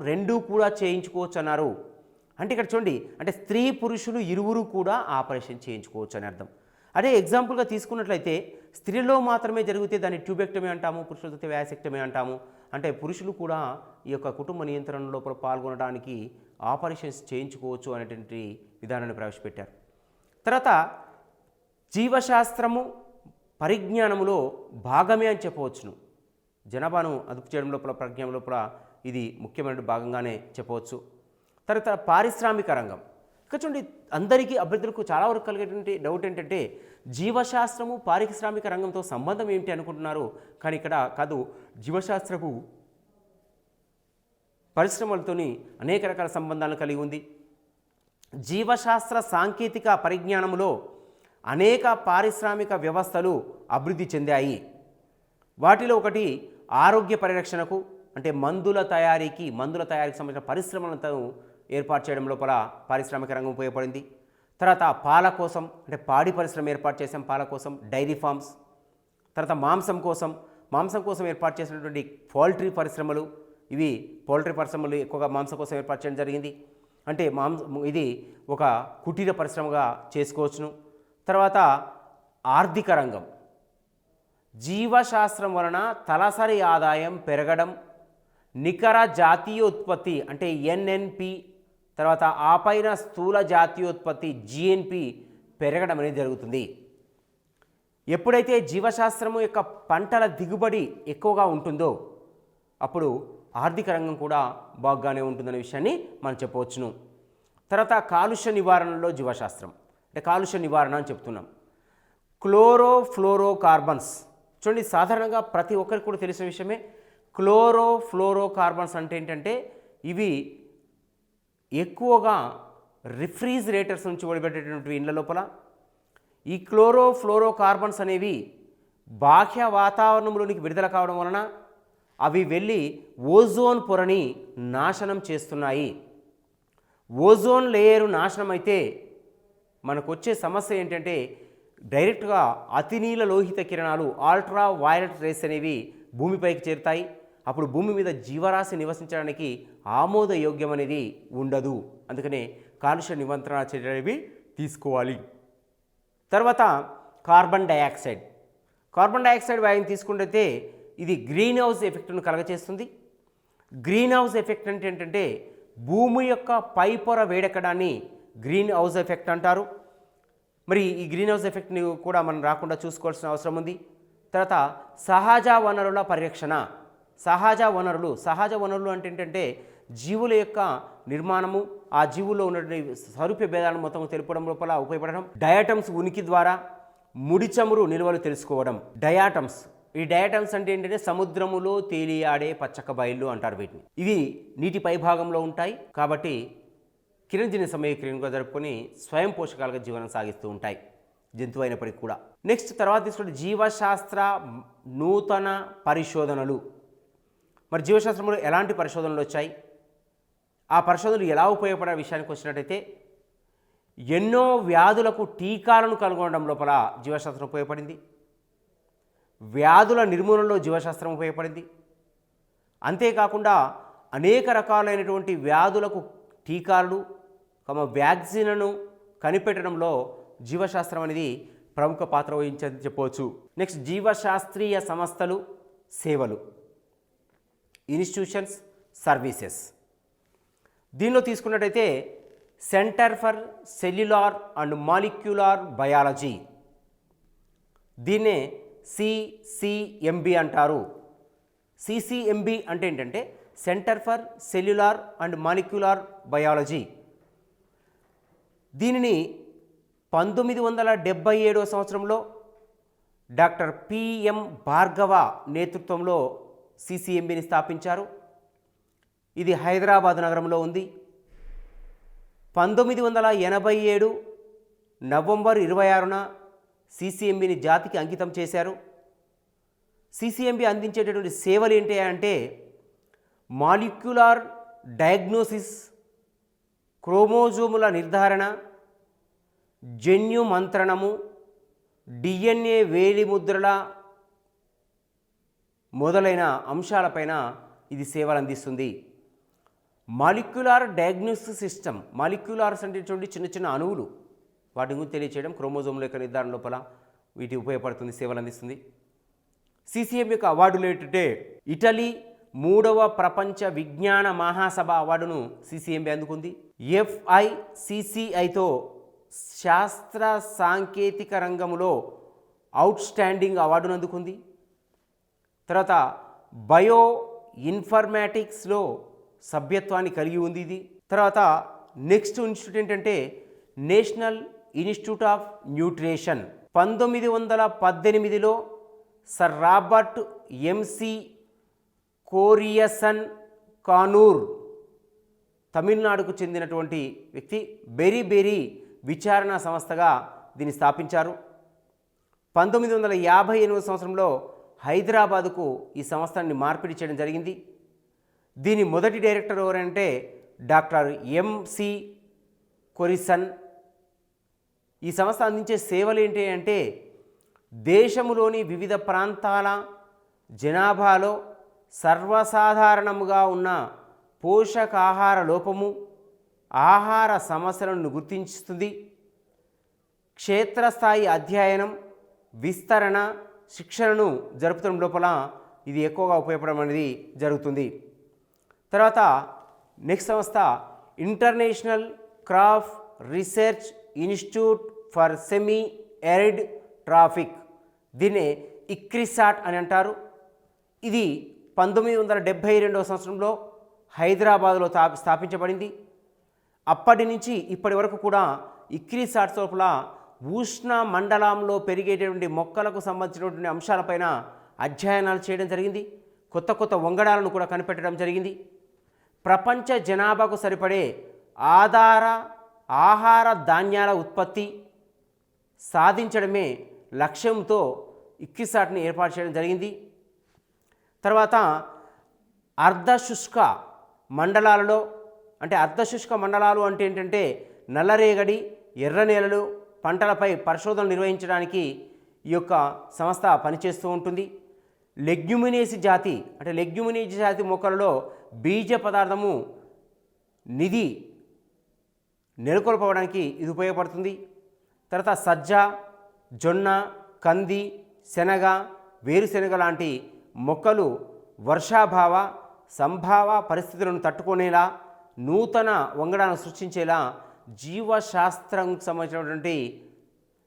రెండూ కూడా చేయించుకోవచ్చు అన్నారు. అంటే ఇక్కడ చూడండి, అంటే స్త్రీ పురుషులు ఇరువురు కూడా ఆపరేషన్ చేయించుకోవచ్చు అని అర్థం. అదే ఎగ్జాంపుల్గా తీసుకున్నట్లయితే స్త్రీలో మాత్రమే జరిగితే దాన్ని ట్యూబెక్టమీ అంటాము, పురుషులతో వ్యాసెక్టమీ అంటాము. అంటే పురుషులు కూడా ఈ యొక్క కుటుంబ నియంత్రణ లోపల పాల్గొనడానికి ఆపరేషన్స్ చేయించుకోవచ్చు అనేటువంటి విధానాన్ని ప్రవేశపెట్టారు. తర్వాత జీవశాస్త్రము పరిజ్ఞానములో భాగమే అని చెప్పవచ్చును. జనాభాను అదుపు చేయడం లోపల, ప్రజ్ఞానం లోపల ఇది ముఖ్యమైన భాగంగానే చెప్పవచ్చు. తర్వాత పారిశ్రామిక రంగం. ఇక్కడ చూడండి, అందరికీ అభ్యర్థులకు చాలా వరకు కలిగేటువంటి డౌట్ ఏంటంటే జీవశాస్త్రము పారిశ్రామిక రంగంతో సంబంధం ఏమిటి అనుకుంటున్నారు. కానీ ఇక్కడ కాదు, జీవశాస్త్రము పరిశ్రమలతోని అనేక రకాల సంబంధాలను కలిగి ఉంది. జీవశాస్త్ర సాంకేతిక పరిజ్ఞానములో అనేక పారిశ్రామిక వ్యవస్థలు అభివృద్ధి చెందాయి. వాటిలో ఒకటి ఆరోగ్య పరిరక్షణకు, అంటే మందుల తయారీకి సంబంధించిన పరిశ్రమలను ఏర్పాటు చేయడం లోపల పారిశ్రామిక రంగం ఉపయోగపడింది. తర్వాత పాల కోసం, అంటే పాడి పరిశ్రమ ఏర్పాటు చేసాం, పాల కోసం డైరీ ఫార్మ్స్. తర్వాత మాంసం కోసం ఏర్పాటు చేసినటువంటి పౌల్ట్రీ పరిశ్రమలు, ఇవి పౌల్ట్రీ పరిశ్రమలు ఎక్కువగా మాంసం కోసం ఏర్పాటు చేయడం జరిగింది. అంటే ఇది ఒక కుటీర పరిశ్రమగా చేసుకోవచ్చును. తర్వాత ఆర్థిక రంగం, జీవశాస్త్రం వలన తలసరి ఆదాయం పెరగడం, నికర జాతీయోత్పత్తి అంటే ఎన్ఎన్పి, తర్వాత ఆ పైన స్థూల జాతీయోత్పత్తి జిఎన్పి పెరగడం అనేది జరుగుతుంది. ఎప్పుడైతే జీవశాస్త్రము యొక్క పంటల దిగుబడి ఎక్కువగా ఉంటుందో అప్పుడు ఆర్థిక రంగం కూడా బాగానే ఉంటుందనే విషయాన్ని మనం చెప్పవచ్చును. తర్వాత కాలుష్య నివారణలో జీవశాస్త్రం, అంటే కాలుష్య నివారణ అని చెప్తున్నాం. క్లోరోఫ్లోరోకార్బన్స్ చూడండి, సాధారణంగా ప్రతి ఒక్కరికి కూడా తెలిసిన విషయమే. క్లోరోఫ్లోరోకార్బన్స్ అంటే ఏంటంటే ఇవి ఎక్కువగా రిఫ్రిజిరేటర్స్ నుంచి వెలువడేటటువంటి ఇండ్ల లోపల ఈ క్లోరోఫ్లోరోకార్బన్స్ అనేవి బాహ్య వాతావరణంలోనికి విడుదల కావడం వలన అవి వెళ్ళి ఓజోన్ పొరని నాశనం చేస్తున్నాయి. ఓజోన్ లేయరు నాశనం అయితే మనకు వచ్చే సమస్య ఏంటంటే డైరెక్ట్గా అతినీల లోహిత కిరణాలు, అల్ట్రా వైలెట్ రేస్ అనేవి భూమిపైకి చేరుతాయి. అప్పుడు భూమి మీద జీవరాశి నివసించడానికి ఆమోదయోగ్యం అనేది ఉండదు. అందుకనే కాలుష్య నియంత్రణ చర్యలు అనేవి తీసుకోవాలి. తర్వాత కార్బన్ డయాక్సైడ్ వాయువుని తీసుకుంటే ఇది గ్రీన్ హౌస్ ఎఫెక్ట్ను కలగచేస్తుంది. గ్రీన్ హౌస్ ఎఫెక్ట్ అంటే ఏంటంటే భూమి యొక్క పైపొర వేడెక్కడాన్ని గ్రీన్ హౌస్ ఎఫెక్ట్ అంటారు. మరి ఈ గ్రీన్ హౌస్ ఎఫెక్ట్ని కూడా మనం రాకుండా చూసుకోవాల్సిన అవసరం ఉంది. తర్వాత సహజ వనరుల పరిరక్షణ. సహజ వనరులు అంటే ఏంటంటే జీవుల యొక్క నిర్మాణము, ఆ జీవుల్లో ఉన్నటువంటి స్వరూప భేదాలను మొత్తం తెలుపడం లోపల ఉపయోగపడడం. డయాటమ్స్ ఉనికి ద్వారా ముడి చమురు నిల్వలు తెలుసుకోవడం. ఈ డయాటమ్స్ అంటే ఏంటంటే సముద్రములో తేలియాడే పచ్చక బయళ్ళు అంటారు వీటిని. ఇవి నీటి పై భాగంలో ఉంటాయి కాబట్టి కిరణజన్య సమయక్రియగా జరుపుకొని స్వయం పోషకాలుగా జీవనం సాగిస్తూ ఉంటాయి, జంతువు అయినప్పటికీ కూడా. నెక్స్ట్ తర్వాత తీసుకుంటే జీవశాస్త్ర నూతన పరిశోధనలు. మరి జీవశాస్త్రంలో ఎలాంటి పరిశోధనలు వచ్చాయి, ఆ పరిశోధనలు ఎలా ఉపయోగపడే విషయానికి వచ్చినట్టయితే ఎన్నో వ్యాధులకు టీకాలను కనుగొనడం లోపల జీవశాస్త్రం ఉపయోగపడింది. వ్యాధుల నిర్మూలనలో జీవశాస్త్రం ఉపయోగపడింది. అంతేకాకుండా అనేక రకాలైనటువంటి వ్యాధులకు టీకాలు, వ్యాక్సిన్లను కనిపెట్టడంలో జీవశాస్త్రం అనేది ప్రముఖ పాత్ర వహించని చెప్పవచ్చు. నెక్స్ట్ జీవశాస్త్రీయ సంస్థలు, సేవలు, ఇన్స్టిట్యూషన్స్, సర్వీసెస్. దీనిలో తీసుకున్నట్టయితే centre for cellular and molecular biology, దీన్నే CCMB అంటారు. సిసిఎంబి అంటే ఏంటంటే centre for cellular and molecular biology. దీనిని 1977 సంవత్సరంలో డాక్టర్ పిఎం భార్గవ నేతృత్వంలో సిసిఎంబిని స్థాపించారు. ఇది హైదరాబాద్ నగరంలో ఉంది. 1987 నవంబర్ 26న సిసిఎంబిని జాతికి అంకితం చేశారు. సిసిఎంబి అందించేటటువంటి సేవలు ఏంటి అంటే మాలిక్యులార్ డయాగ్నోసిస్, క్రోమోజోముల నిర్ధారణ, జన్యు మంత్రణము, డిఎన్ఏ వేలిముద్రల మొదలైన అంశాలపైన ఇది సేవలు అందిస్తుంది. మాలిక్యులార్ డయాగ్నోసిస్ సిస్టమ్, మాలిక్యులార్స్ అంటే చిన్న చిన్న అణువులు, వాటి గురించి తెలియచేయడం, క్రోమోజోముల యొక్క నిర్ధారణ లోపల వీటి ఉపయోగపడుతుంది, సేవలు అందిస్తుంది. సిసిఎం యొక్క అవార్డులు ఏంటంటే ఇటలీ 3వ ప్రపంచ విజ్ఞాన మహాసభ అవార్డును సిసిఎంబి అందుకుంది. FICCIతో శాస్త్ర సాంకేతిక రంగంలో అవుట్ స్టాండింగ్ అవార్డును అందుకుంది. తర్వాత బయో ఇన్ఫర్మాటిక్స్లో సభ్యత్వాన్ని కలిగి ఉంది ఇది. తర్వాత నెక్స్ట్ ఇన్స్టిట్యూట్ ఏంటంటే నేషనల్ ఇన్స్టిట్యూట్ ఆఫ్ న్యూట్రిషన్. 1918లో sir Robert McCarrison Coonoor, తమిళనాడుకు చెందినటువంటి వ్యక్తి, బెరీ విచారణ సంస్థగా దీన్ని స్థాపించారు. 1958 సంవత్సరంలో హైదరాబాదుకు ఈ సంస్థని మార్పిడి చేయడం జరిగింది. దీని మొదటి డైరెక్టర్ ఎవరంటే డాక్టర్ ఎంసి కొరిసన్. ఈ సంస్థ అందించే సేవలు ఏంటి అంటే దేశంలోని వివిధ ప్రాంతాల జనాభాలో సర్వసాధారణముగా ఉన్న పోషకాహార లోపము, ఆహార సమస్యలను గుర్తించుతుంది. క్షేత్రస్థాయి అధ్యయనం, విస్తరణ, శిక్షణను జరుపుతున్న లోపల ఇది ఎక్కువగా ఉపయోగపడడం అనేది జరుగుతుంది. తర్వాత నెక్స్ట్ సంస్థ international crop research institute for semi arid traffic, దీన్నే ఇక్రిసాట్ అని అంటారు. ఇది 1972 సంవత్సరంలో హైదరాబాద్లో స్థాపించబడింది. అప్పటి నుంచి ఇప్పటి వరకు కూడా ఇక్రిసాట్ లోపల ఉష్ణ మండలంలో పెరిగేటటువంటి మొక్కలకు సంబంధించినటువంటి అంశాలపైన అధ్యయనాలు చేయడం జరిగింది. కొత్త వంగడాలను కూడా కనిపెట్టడం జరిగింది. ప్రపంచ జనాభాకు సరిపడే ఆహార ధాన్యాల ఉత్పత్తి సాధించడమే లక్ష్యంతో ఇక్రిసాట్ని ఏర్పాటు చేయడం జరిగింది. తర్వాత అర్ధశుష్క మండలాలలో, అంటే అర్ధశుష్క మండలాలు అంటే ఏంటంటే నల్లరేగడి, ఎర్ర నేలలు పంటలపై పరిశోధనలు నిర్వహించడానికి ఈ యొక్క సంస్థ పనిచేస్తూ ఉంటుంది. లెగ్యుమినేసి జాతి, అంటే లెగ్యుమినేసి జాతి మొక్కలలో బీజ పదార్థము నిధి నెలకొల్పడానికి ఇది ఉపయోగపడుతుంది. తర్వాత సజ్జ, జొన్న, కంది, శనగ, వేరుశెనగ లాంటి మొక్కలు వర్షాభావ సంభావ పరిస్థితులను తట్టుకునేలా, నూతన వంగడాలను సృష్టించేలా జీవశాస్త్రం సంబంధించినటువంటి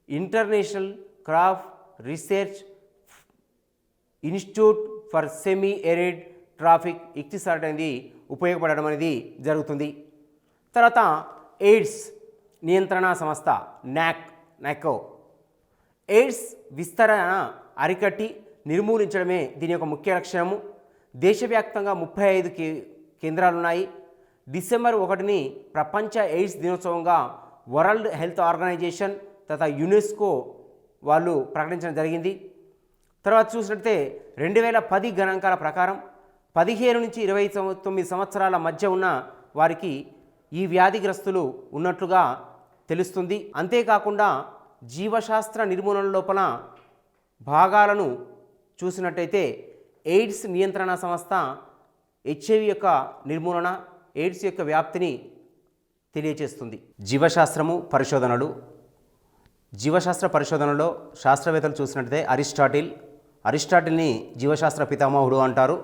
international crop research institute for semi arid traffic ICRISAT అనేది ఉపయోగపడడం అనేది జరుగుతుంది. తర్వాత ఎయిడ్స్ నియంత్రణ సంస్థ నాకో, ఎయిడ్స్ విస్తరణ అరికట్టి నిర్మూలించడమే దీని యొక్క ముఖ్య లక్ష్యము. దేశవ్యాప్తంగా 35 కేంద్రాలున్నాయి. డిసెంబర్ 1ని ప్రపంచ ఎయిడ్స్ దినోత్సవంగా వరల్డ్ హెల్త్ ఆర్గనైజేషన్ తథా యునెస్కో వాళ్ళు ప్రకటించడం జరిగింది. తర్వాత చూసినట్లయితే 2010 గణాంకాల ప్రకారం 15 నుంచి 29 సంవత్సరాల మధ్య ఉన్న వారికి ఈ వ్యాధిగ్రస్తులు ఉన్నట్లుగా తెలుస్తుంది. అంతేకాకుండా జీవశాస్త్ర నిర్మూలన లోపల భాగాలను చూసినట్టయితే ఎయిడ్స్ నియంత్రణ సంస్థ హెచ్ఐవి యొక్క నిర్మూలన, ఎయిడ్స్ యొక్క వ్యాప్తిని తెలియచేస్తుంది. జీవశాస్త్రము పరిశోధనలు, జీవశాస్త్ర పరిశోధనలో శాస్త్రవేత్తలు చూసినట్టయితే అరిస్టాటిల్ని జీవశాస్త్ర పితామహుడు అంటారు.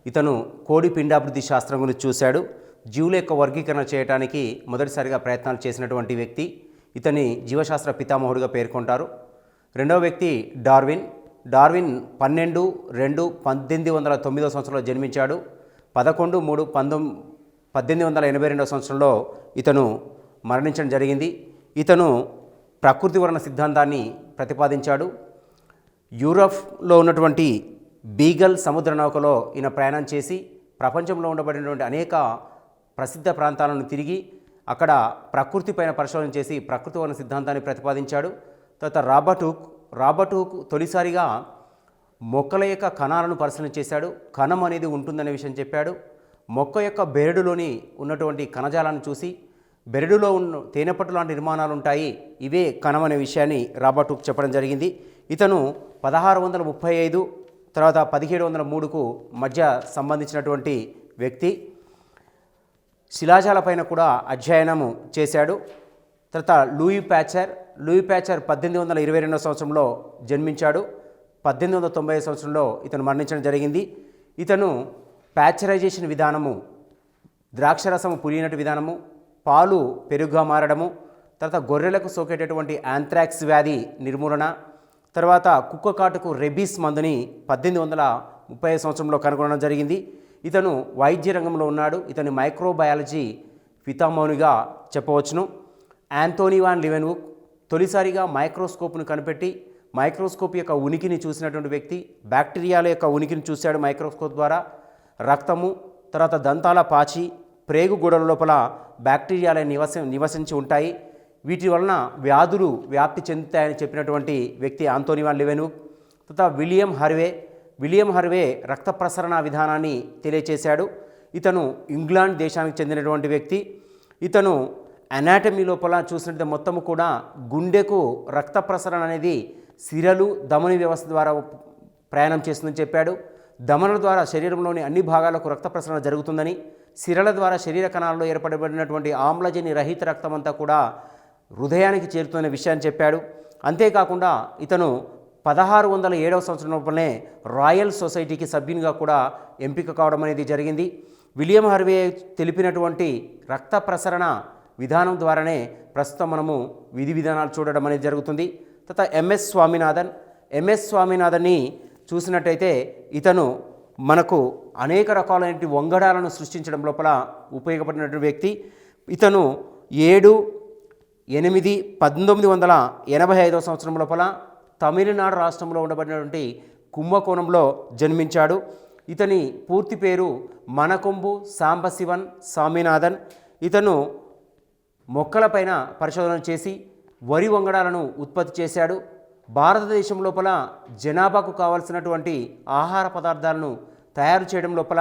ఇతను కోడి పిండాభివృద్ధి శాస్త్రం గురించి చూశాడు. జీవుల యొక్క వర్గీకరణ చేయడానికి మొదటిసారిగా ప్రయత్నాలు చేసినటువంటి వ్యక్తి. ఇతన్ని జీవశాస్త్ర పితామహుడిగా పేర్కొంటారు. రెండవ వ్యక్తి డార్విన్ 12/2/1809 సంవత్సరంలో జన్మించాడు. 11/3/1882 సంవత్సరంలో ఇతను మరణించడం జరిగింది. ఇతను ప్రకృతి వర్ణ సిద్ధాంతాన్ని ప్రతిపాదించాడు. యూరప్లో ఉన్నటువంటి బీగల్ సముద్ర నౌకలో ఈయన ప్రయాణం చేసి ప్రపంచంలో ఉండబడినటువంటి అనేక ప్రసిద్ధ ప్రాంతాలను తిరిగి అక్కడ ప్రకృతి పైన పరిశోధన చేసి ప్రకృతి వర్ణ సిద్ధాంతాన్ని ప్రతిపాదించాడు. తర్వాత రాబర్ట్ హుక్ తొలిసారిగా మొక్కల యొక్క కణాలను పరిశీలన చేశాడు. కణం అనేది ఉంటుందనే విషయం చెప్పాడు. మొక్క యొక్క బెరడులోని ఉన్నటువంటి కణజాలాన్ని చూసి బెరడులో ఉన్న తేనెపట్టు లాంటి నిర్మాణాలు ఉంటాయి, ఇవే కణం అనే విషయాన్ని రాబర్ట్ హుక్ చెప్పడం జరిగింది. ఇతను 1635 తర్వాత 1703కు మధ్య సంబంధించినటువంటి వ్యక్తి. శిలాజాలపైన కూడా అధ్యయనము చేశాడు. తర్వాత లూయి ప్యాచర్ 1822 సంవత్సరంలో జన్మించాడు. 1890 సంవత్సరంలో ఇతను మరణించడం జరిగింది. ఇతను ప్యాచరైజేషన్ విధానము, ద్రాక్షరసము పులినట్టు విధానము, పాలు పెరుగుగా మారడము, తర్వాత గొర్రెలకు సోకేటటువంటి యాంథ్రాక్స్ వ్యాధి నిర్మూలన, తర్వాత కుక్క కాటుకు రెబీస్ మందుని 1830 సంవత్సరంలో కనుగొనడం జరిగింది. ఇతను వైద్య రంగంలో ఉన్నాడు. ఇతని మైక్రోబయాలజీ పితామహునిగా చెప్పవచ్చును. యాంథోనీ వాన్ లీవెన్హుక్ తొలిసారిగా మైక్రోస్కోప్ను కనిపెట్టి మైక్రోస్కోప్ యొక్క ఉనికిని చూసినటువంటి వ్యక్తి. బ్యాక్టీరియాల యొక్క ఉనికిని చూశాడు మైక్రోస్కోప్ ద్వారా. రక్తము, తర్వాత దంతాల పాచి, ప్రేగు గోడల లోపల బ్యాక్టీరియాలు నివసించి ఉంటాయి, వీటి వలన వ్యాధులు వ్యాప్తి చెందుతాయని చెప్పినటువంటి వ్యక్తి యాంథోనీ వాన్ లీవెన్హుక్. తర్వాత విలియం హర్వే రక్త ప్రసరణ విధానాన్ని తెలియచేశాడు. ఇతను ఇంగ్లాండ్ దేశానికి చెందినటువంటి వ్యక్తి. ఇతను అనాటమీ లోపల చూసినట్టు మొత్తము కూడా గుండెకు రక్త ప్రసరణ అనేది సిరలు ధమని వ్యవస్థ ద్వారా ప్రయాణం చేస్తుందని చెప్పాడు. ధమనుల ద్వారా శరీరంలోని అన్ని భాగాలకు రక్త ప్రసరణ జరుగుతుందని, సిరల ద్వారా శరీర కణాలలో ఏర్పడబడినటువంటి ఆమ్లజని రహిత రక్తం అంతా కూడా హృదయానికి చేరుతున్న విషయాన్ని చెప్పాడు. అంతేకాకుండా ఇతను 1607 సంవత్సరం లోపలనే రాయల్ సొసైటీకి సభ్యునిగా కూడా ఎంపిక కావడం అనేది జరిగింది. విలియం హర్వే తెలిపినటువంటి రక్త ప్రసరణ విధానం ద్వారానే ప్రస్తుతం మనము విధి విధానాలు చూడడం అనేది జరుగుతుంది. తర్వాత ఎంఎస్ స్వామినాథన్ని చూసినట్టయితే ఇతను మనకు అనేక రకాలైన వంగడాలను సృష్టించడం లోపల ఉపయోగపడినటువంటి వ్యక్తి. ఇతను 7/8/1985 సంవత్సరం లోపల తమిళనాడు రాష్ట్రంలో ఉండబడినటువంటి కుంభకోణంలో జన్మించాడు. ఇతని పూర్తి పేరు మనకొంబు సాంబశివన్ స్వామినాథన్. ఇతను మొక్కలపైన పరిశోధన చేసి వరి వంగడాలను ఉత్పత్తి చేశాడు. భారతదేశం లోపల జనాభాకు కావాల్సినటువంటి ఆహార పదార్థాలను తయారు చేయడం లోపల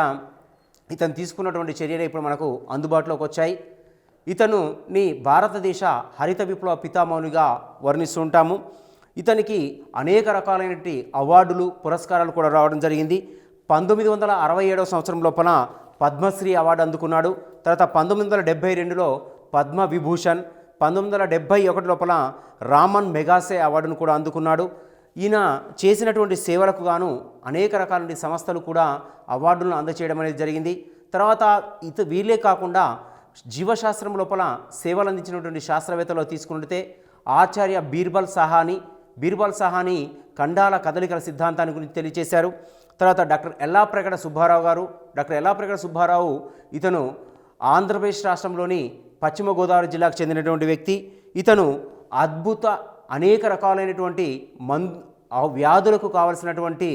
ఇతను తీసుకున్నటువంటి చర్యలు ఇప్పుడు మనకు అందుబాటులోకి వచ్చాయి. ఇతనుని భారతదేశ హరిత విప్లవ పితామహునిగా వర్ణిస్తుంటాము. ఇతనికి అనేక రకాలైనటువంటి అవార్డులు పురస్కారాలు కూడా రావడం జరిగింది. 1967 సంవత్సరం లోపల పద్మశ్రీ అవార్డు అందుకున్నాడు. తర్వాత 1972లో పద్మవిభూషణ్, 1971 లోపల రామన్ మెగాసే అవార్డును కూడా అందుకున్నాడు. ఈయన చేసినటువంటి సేవలకు గాను అనేక రకాల సంస్థలు కూడా అవార్డులను అందచేయడం అనేది జరిగింది. తర్వాత వీళ్ళే కాకుండా జీవశాస్త్రం లోపల సేవలు అందించినటువంటి శాస్త్రవేత్తలో తీసుకుంటే ఆచార్య బీర్బల్ సహాని ఖండాల కదలికల సిద్ధాంతాన్ని గురించి తెలియజేశారు. తర్వాత డాక్టర్ ఎల్లాప్రగడ సుబ్బారావు ఇతను ఆంధ్రప్రదేశ్ రాష్ట్రంలోని పశ్చిమ గోదావరి జిల్లాకు చెందినటువంటి వ్యక్తి. ఇతను అనేక రకాలైనటువంటి వ్యాధులకు కావలసినటువంటి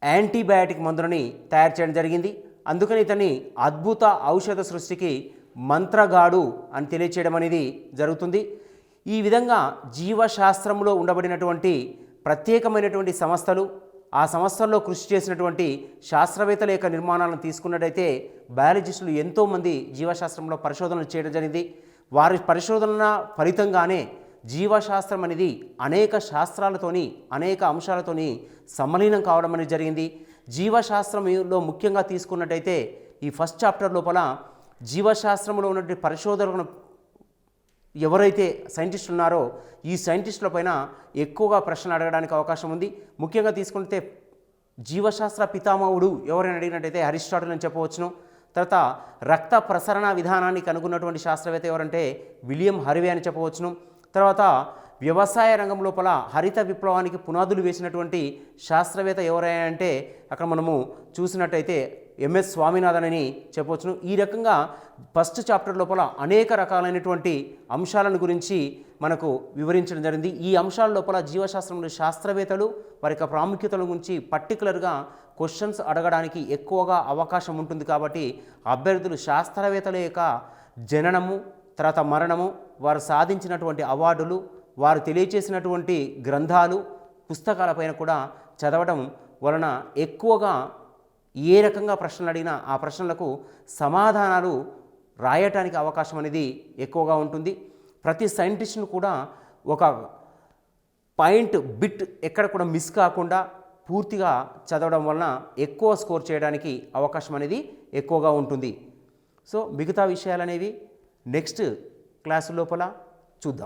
యాంటీబయాటిక్ మందులని తయారు చేయడం జరిగింది. అందుకని ఇతన్ని అద్భుత ఔషధ సృష్టికి మంత్రగాడు అని తెలియచేయడం అనేది జరుగుతుంది. ఈ విధంగా జీవశాస్త్రంలో ఉండబడినటువంటి ప్రత్యేకమైనటువంటి సంస్థలు, ఆ సంస్థల్లో కృషి చేసినటువంటి శాస్త్రవేత్తల యొక్క నిర్మాణాలను తీసుకున్నట్టయితే బయాలజిస్టులు ఎంతోమంది జీవశాస్త్రంలో పరిశోధనలు చేయడం జరిగింది. వారి పరిశోధన ఫలితంగానే జీవశాస్త్రం అనేది అనేక శాస్త్రాలతోని అనేక అంశాలతోని సమలీనం కావడం అనేది జరిగింది. జీవశాస్త్రంలో ముఖ్యంగా తీసుకున్నట్టయితే ఈ ఫస్ట్ చాప్టర్ లోపల జీవశాస్త్రంలో ఉన్నటువంటి పరిశోధనలను ఎవరైతే సైంటిస్టులు ఉన్నారో ఈ సైంటిస్టుల పైన ఎక్కువగా ప్రశ్నలు అడగడానికి అవకాశం ఉంది. ముఖ్యంగా తీసుకుంటే జీవశాస్త్ర పితామహుడు ఎవరైనా అడిగినట్టయితే అరిస్టాటిల్ అని చెప్పవచ్చును. తర్వాత రక్త ప్రసరణ విధానాన్ని కనుగొన్నటువంటి శాస్త్రవేత్త ఎవరంటే విలియం హర్వే అని చెప్పవచ్చును. తర్వాత వ్యవసాయ రంగం లోపల హరిత విప్లవానికి పునాదులు వేసినటువంటి శాస్త్రవేత్త ఎవరైనా అంటే అక్కడ మనము చూసినట్టయితే ఎంఎస్ స్వామినాథన్ అని చెప్పవచ్చును. ఈ రకంగా ఫస్ట్ చాప్టర్ లోపల అనేక రకాలైనటువంటి అంశాలను గురించి మనకు వివరించడం జరిగింది. ఈ అంశాల లోపల జీవశాస్త్రంలో శాస్త్రవేత్తలు వారి యొక్క ప్రాముఖ్యతల గురించి పర్టికులర్గా క్వశ్చన్స్ అడగడానికి ఎక్కువగా అవకాశం ఉంటుంది. కాబట్టి అభ్యర్థులు శాస్త్రవేత్తల యొక్క జననము, తర్వాత మరణము, వారు సాధించినటువంటి అవార్డులు, వారు తెలియచేసినటువంటి గ్రంథాలు, పుస్తకాలపైన కూడా చదవడం వలన ఎక్కువగా ఏ రకంగా ప్రశ్నలు అడిగినా ఆ ప్రశ్నలకు సమాధానాలు రాయటానికి అవకాశం అనేది ఎక్కువగా ఉంటుంది. ప్రతి సైంటిస్ట్ను కూడా ఒక పాయింట్ బిట్ ఎక్కడ కూడా మిస్ కాకుండా పూర్తిగా చదవడం వలన ఎక్కువ స్కోర్ చేయడానికి అవకాశం అనేది ఎక్కువగా ఉంటుంది. సో మిగతా విషయాలు అనేవి నెక్స్ట్ క్లాసు లోపల చూద్దాం.